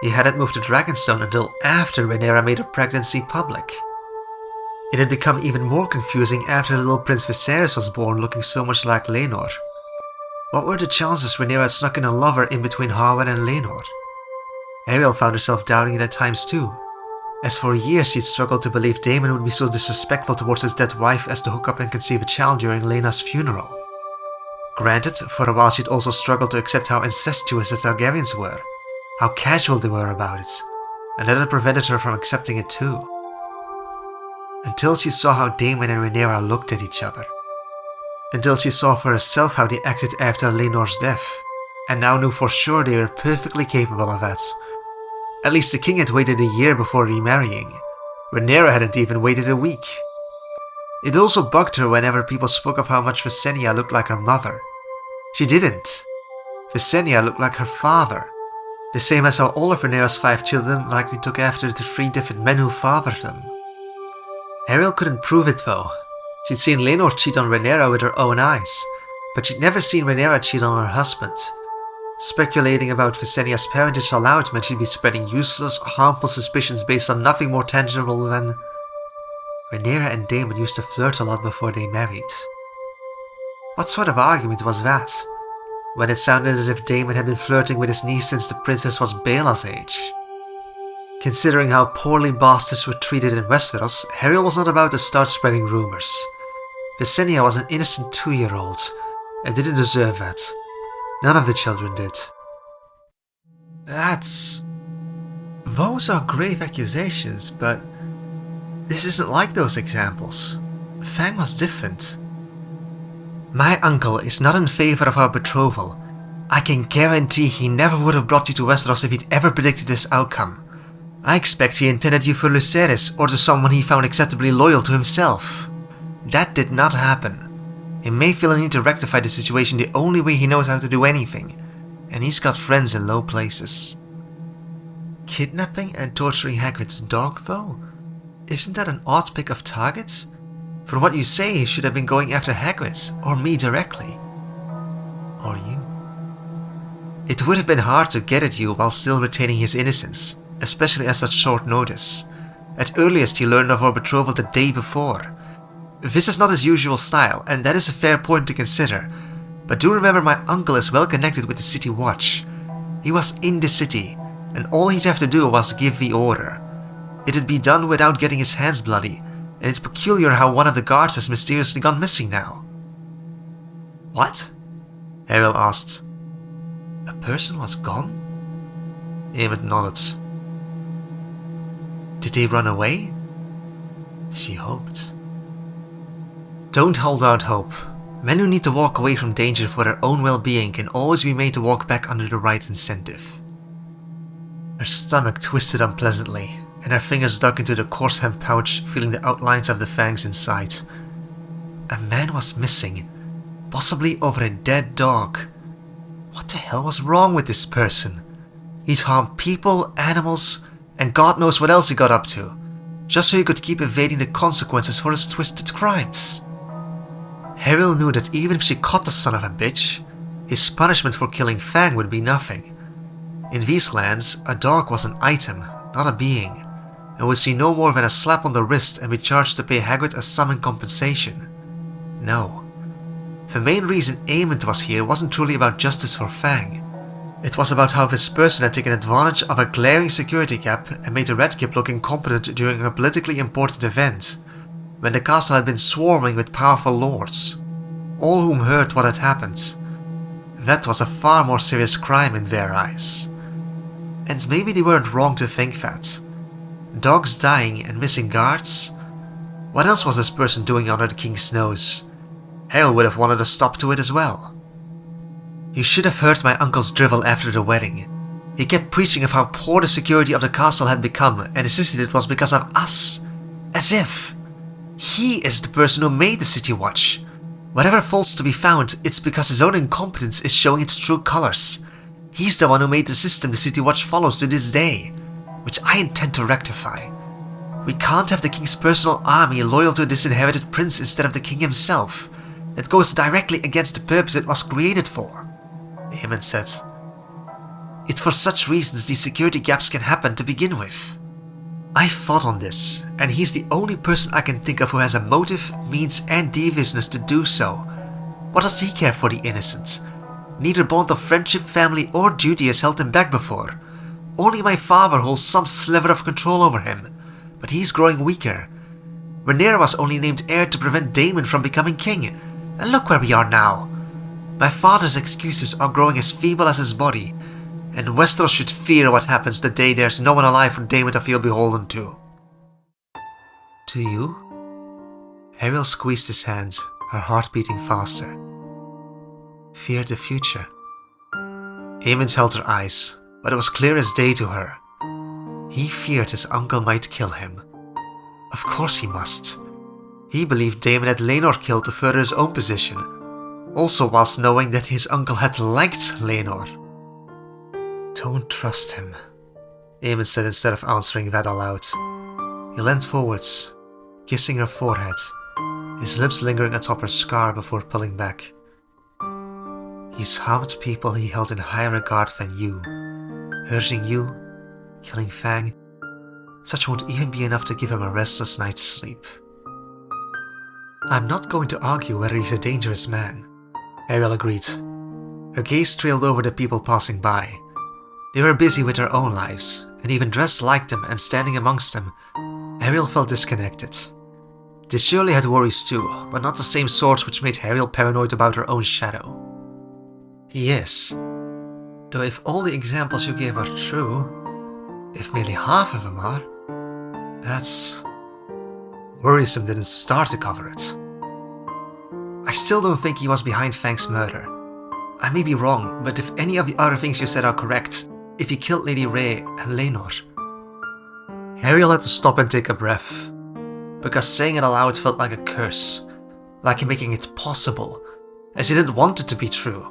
Speaker 1: He hadn't moved to Dragonstone until after Rhaenyra made her pregnancy public. It had become even more confusing after little Prince Viserys was born looking so much like Laenor. What were the chances Rhaenyra had snuck in a lover in between Harwin and Laenor? Ariel found herself doubting it at times too, as for years she'd struggled to believe Daemon would be so disrespectful towards his dead wife as to hook up and conceive a child during Laena's funeral. Granted, for a while she'd also struggled to accept how incestuous the Targaryens were, how casual they were about it, and that had prevented her from accepting it too. Until she saw how Daemon and Rhaenyra looked at each other. Until she saw for herself how they acted after Laenor's death, and now knew for sure they were perfectly capable of that. At least the king had waited a year before remarrying. Rhaenyra hadn't even waited a week. It also bugged her whenever people spoke of how much Visenya looked like her mother. She didn't. Visenya looked like her father, the same as how all of Rhaenyra's 5 children likely took after the 3 different men who fathered them. Ariel couldn't prove it though. She'd seen Laenor cheat on Rhaenyra with her own eyes, but she'd never seen Rhaenyra cheat on her husband. Speculating about Visenya's parentage aloud meant she'd be spreading useless, harmful suspicions based on nothing more tangible than... Rhaenyra and Daemon used to flirt a lot before they married. What sort of argument was that? When it sounded as if Daemon had been flirting with his niece since the princess was Baela's age. Considering how poorly bastards were treated in Westeros, Ariel was not about to start spreading rumors. Visenya was an innocent 2-year-old, and didn't deserve that. None of the children did. Those are grave accusations, but this isn't like those examples. Fang was different. My uncle is not in favor of our betrothal. I can guarantee he never would have brought you to Westeros if he'd ever predicted this outcome. I expect he intended you for Lucerys or to someone he found acceptably loyal to himself. That did not happen. He may feel a need to rectify the situation the only way he knows how to do anything, and he's got friends in low places. Kidnapping and torturing Hagrid's dog, though? Isn't that an odd pick of targets? From what you say, he should have been going after Hagrid, or me directly. Or you. It would have been hard to get at you while still retaining his innocence, especially at such short notice. At earliest, he learned of our betrothal the day before. This is not his usual style, and that is a fair point to consider. But do remember my uncle is well connected with the City Watch. He was in the city, and all he'd have to do was give the order. It'd be done without getting his hands bloody, and it's peculiar how one of the guards has mysteriously gone missing now. What? Ariel asked. A person was gone? Aemond nodded. Did they run away? She hoped. Don't hold out hope. Men who need to walk away from danger for their own well-being can always be made to walk back under the right incentive. Her stomach twisted unpleasantly, and her fingers dug into the coarse hemp pouch, feeling the outlines of the fangs inside. A man was missing, possibly over a dead dog. What the hell was wrong with this person? He'd harmed people, animals, and God knows what else he got up to, just so he could keep evading the consequences for his twisted crimes. Ariel knew that even if she caught the son of a bitch, his punishment for killing Fang would be nothing. In these lands, a dog was an item, not a being, and would see no more than a slap on the wrist and be charged to pay Hagrid a sum in compensation. No. The main reason Aemond was here wasn't truly about justice for Fang. It was about how this person had taken advantage of a glaring security gap and made the Red Keep look incompetent during a politically important event, when the castle had been swarming with powerful lords, all whom heard what had happened. That was a far more serious crime in their eyes. And maybe they weren't wrong to think that. Dogs dying and missing guards? What else was this person doing under the king's nose? Harold would have wanted a stop to it as well. You should have heard my uncle's drivel after the wedding. He kept preaching of how poor the security of the castle had become and insisted it was because of us. As if. He is the person who made the City Watch. Whatever fault's to be found, it's because his own incompetence is showing its true colors. He's the one who made the system the City Watch follows to this day, which I intend to rectify. We can't have the king's personal army loyal to a disinherited prince instead of the king himself. That goes directly against the purpose it was created for, Aemon said. It's for such reasons these security gaps can happen to begin with. I fought on this, and he's the only person I can think of who has a motive, means and deviousness to do so. What does he care for the innocent? Neither bond of friendship, family or duty has held him back before. Only my father holds some sliver of control over him, but he's growing weaker. Rhaenyra was only named heir to prevent Daemon from becoming king, and look where we are now. My father's excuses are growing as feeble as his body, and Westeros should fear what happens the day there's no one alive for Daemon to feel beholden to. To you? Ariel squeezed his hand, her heart beating faster. Fear the future. Aemon held her eyes, but it was clear as day to her. He feared his uncle might kill him. Of course he must. He believed Daemon had Laenor killed to further his own position, also whilst knowing that his uncle had liked Laenor. Don't trust him, Aemon said instead of answering that aloud. He leant forwards, kissing her forehead, his lips lingering atop her scar before pulling back. He's harmed people he held in higher regard than you, hurting you, killing Fang. Such won't even be enough to give him a restless night's sleep. I'm not going to argue whether he's a dangerous man, Ariel agreed. Her gaze trailed over the people passing by. They were busy with their own lives, and even dressed like them and standing amongst them. Ariel felt disconnected. They surely had worries too, but not the same sorts which made Ariel paranoid about her own shadow. He is. Though if all the examples you gave are true, if merely half of them are, that's... Worrisome didn't start to cover it. I still don't think he was behind Fang's murder. I may be wrong, but if any of the other things you said are correct, if he killed Lady Rhea and Laenor... Ariel had to stop and take a breath, because saying it aloud felt like a curse, like making it possible, as he didn't want it to be true.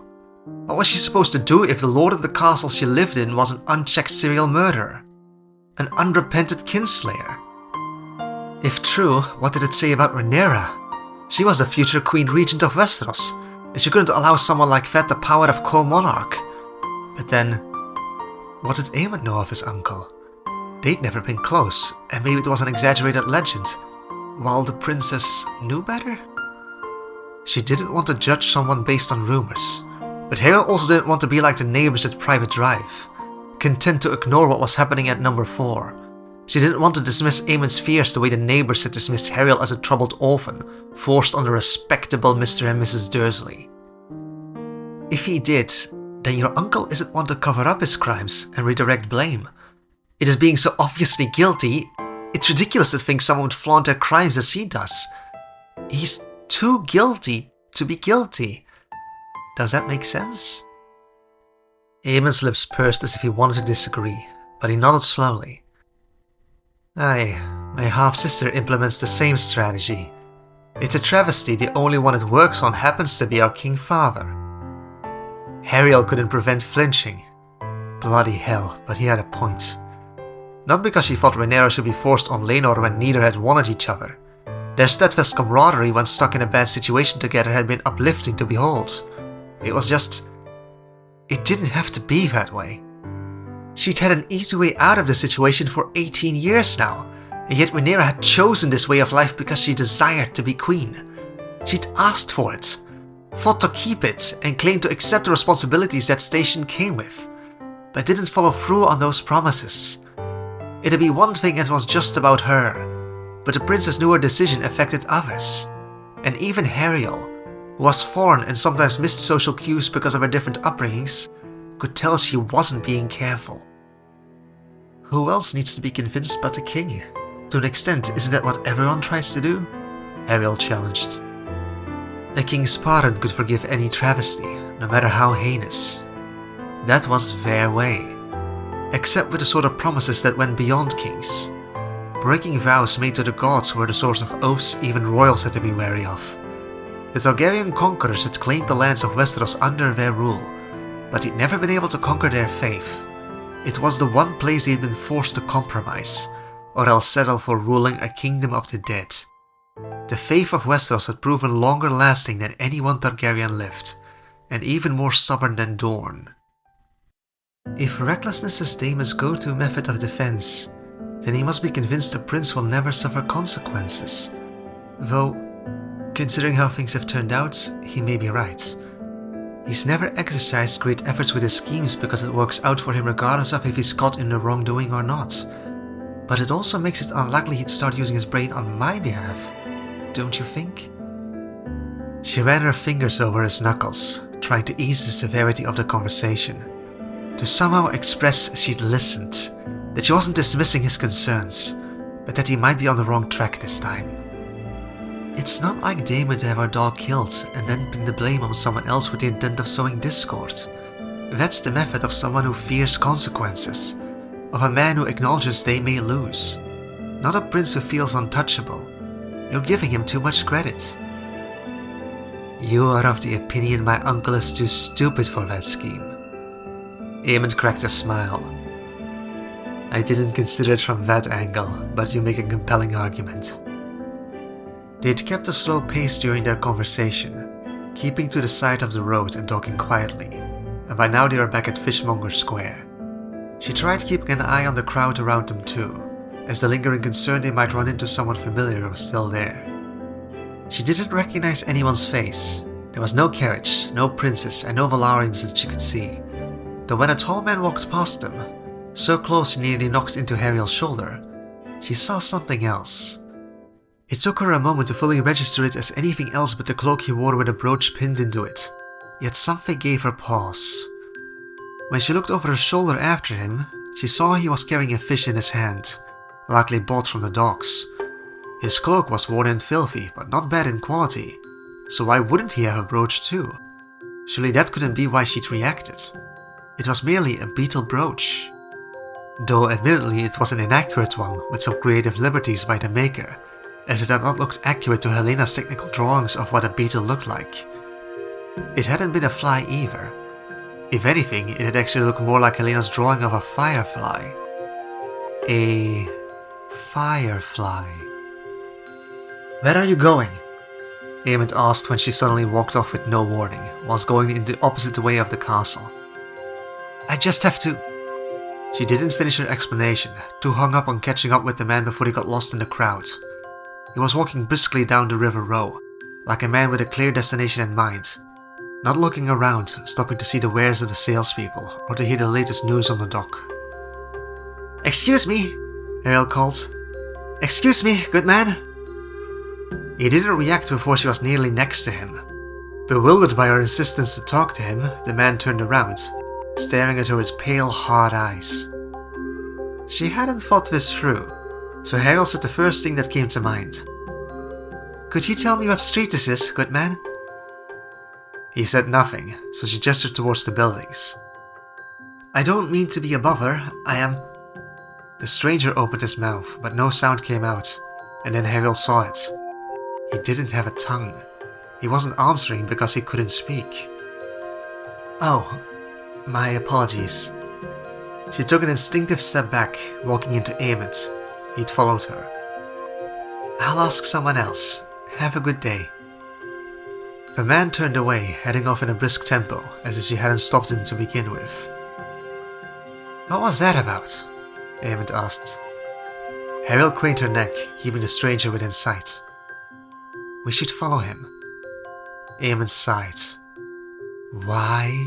Speaker 1: What was she supposed to do if the lord of the castle she lived in was an unchecked serial murderer? An unrepented kinslayer? If true, what did it say about Rhaenyra? She was the future Queen Regent of Westeros, and she couldn't allow someone like that the power of co-monarch. But then, what did Aemon know of his uncle? They'd never been close, and maybe it was an exaggerated legend, while the princess knew better? She didn't want to judge someone based on rumors, but Hale also didn't want to be like the neighbors at Private Drive, content to ignore what was happening at number 4. She didn't want to dismiss Aemon's fears the way the neighbors had dismissed Hariel as a troubled orphan, forced on the respectable Mr. and Mrs. Dursley. If he did, then your uncle isn't one to cover up his crimes and redirect blame. It is being so obviously guilty, it's ridiculous to think someone would flaunt their crimes as he does. He's too guilty to be guilty. Does that make sense? Aemon's lips pursed as if he wanted to disagree, but he nodded slowly. Aye, my half-sister implements the same strategy. It's a travesty the only one it works on happens to be our king father. Hariel couldn't prevent flinching. Bloody hell, but he had a point. Not because she thought Rhaenyra should be forced on Laenor when neither had wanted each other. Their steadfast camaraderie when stuck in a bad situation together had been uplifting to behold. It was just... it didn't have to be that way. She'd had an easy way out of the situation for 18 years now, and yet Rhaenyra had chosen this way of life because she desired to be queen. She'd asked for it, fought to keep it, and claimed to accept the responsibilities that station came with. but didn't follow through on those promises. It'd be one thing if it was just about her, but the princess knew her decision affected others. And even Ariel, who was foreign and sometimes missed social cues because of her different upbringings, could tell she wasn't being careful. Who else needs to be convinced but the king? To an extent, isn't that what everyone tries to do? Ariel challenged. A king's pardon could forgive any travesty, no matter how heinous. That was their way. Except with the sort of promises that went beyond kings. Breaking vows made to the gods were the source of oaths even royals had to be wary of. The Targaryen conquerors had claimed the lands of Westeros under their rule, but he'd never been able to conquer their faith. It was the one place they'd been forced to compromise, or else settle for ruling a kingdom of the dead. The faith of Westeros had proven longer lasting than any one Targaryen lived, and even more stubborn than Dorne. If recklessness is Daemon's go-to method of defense, then he must be convinced the prince will never suffer consequences. Though, considering how things have turned out, he may be right. He's never exercised great efforts with his schemes because it works out for him regardless of if he's caught in the wrongdoing or not. But it also makes it unlikely he'd start using his brain on my behalf, don't you think? She ran her fingers over his knuckles, trying to ease the severity of the conversation. To somehow express she'd listened, that she wasn't dismissing his concerns, but that he might be on the wrong track this time. It's not like Daemon to have our dog killed and then pin the blame on someone else with the intent of sowing discord. That's the method of someone who fears consequences, of a man who acknowledges they may lose, not a prince who feels untouchable. You're giving him too much credit. You are of the opinion my uncle is too stupid for that scheme. Aemond cracked a smile. I didn't consider it from that angle, but you make a compelling argument. They'd kept a slow pace during their conversation, keeping to the side of the road and talking quietly, and by now they were back at Fishmonger Square. She tried keeping an eye on the crowd around them too, as the lingering concern they might run into someone familiar was still there. She didn't recognize anyone's face. There was no carriage, no princess, and no Valarians that she could see. Though when a tall man walked past them, so close he nearly knocked into Ariel's shoulder, she saw something else. It took her a moment to fully register it as anything else but the cloak he wore with a brooch pinned into it, yet something gave her pause. When she looked over her shoulder after him, she saw he was carrying a fish in his hand, likely bought from the docks. His cloak was worn and filthy, but not bad in quality, so why wouldn't he have a brooch too? Surely that couldn't be why she'd reacted. It was merely a beetle brooch. Though admittedly it was an inaccurate one with some creative liberties by the maker, as it had not looked accurate to Helena's technical drawings of what a beetle looked like. It hadn't been a fly either. If anything, it had actually looked more like Helena's drawing of a firefly. A firefly. Where are you going? Aemond asked when she suddenly walked off with no warning, whilst going in the opposite way of the castle. I just have to... She didn't finish her explanation, too hung up on catching up with the man before he got lost in the crowd. He was walking briskly down the River Row, like a man with a clear destination in mind, not looking around, stopping to see the wares of the salespeople or to hear the latest news on the dock. Excuse me, Ariel called. Excuse me, good man. He didn't react before she was nearly next to him. Bewildered by her insistence to talk to him, the man turned around, staring at her with pale, hard eyes. She hadn't thought this through, so Ariel said the first thing that came to mind. Could you tell me what street this is, good man? He said nothing, so she gestured towards the buildings. I don't mean to be a bother, I am... The stranger opened his mouth, but no sound came out, and then Ariel saw it. He didn't have a tongue. He wasn't answering because he couldn't speak. Oh, my apologies. She took an instinctive step back, walking into Aemond. He'd followed her. I'll ask someone else. Have a good day. The man turned away, heading off in a brisk tempo, as if she hadn't stopped him to begin with. What was that about? Aemond asked. Ariel craned her neck, keeping the stranger within sight. We should follow him. Aemond sighed. Why?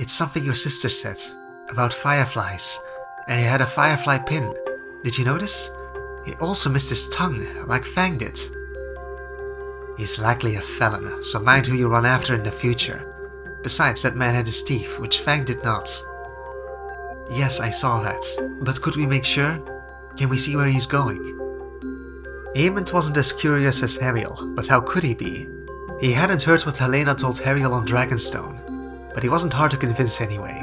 Speaker 1: It's something your sister said, about fireflies, and he had a firefly pin. Did you notice? He also missed his tongue, like Fang did. He's likely a felon, so mind who you run after in the future. Besides, that man had his teeth, which Fang did not. Yes, I saw that, but could we make sure? Can we see where he's going? Aemond wasn't as curious as Hariel, but how could he be? He hadn't heard what Helena told Hariel on Dragonstone, but he wasn't hard to convince anyway.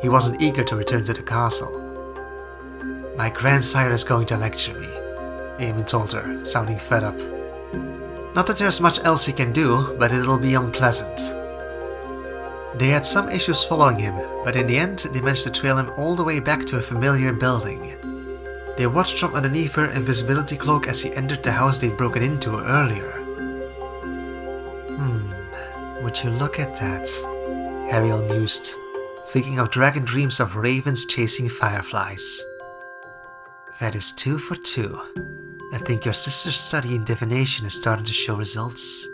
Speaker 1: He wasn't eager to return to the castle. My grandsire is going to lecture me, Aemond told her, sounding fed up. Not that there's much else he can do, but it'll be unpleasant. They had some issues following him, but in the end they managed to trail him all the way back to a familiar building. They watched from underneath her invisibility cloak as he entered the house they'd broken into earlier. Would you look at that? Hariel mused, thinking of dragon dreams of ravens chasing fireflies. That is 2 for 2. I think your sister's study in divination is starting to show results.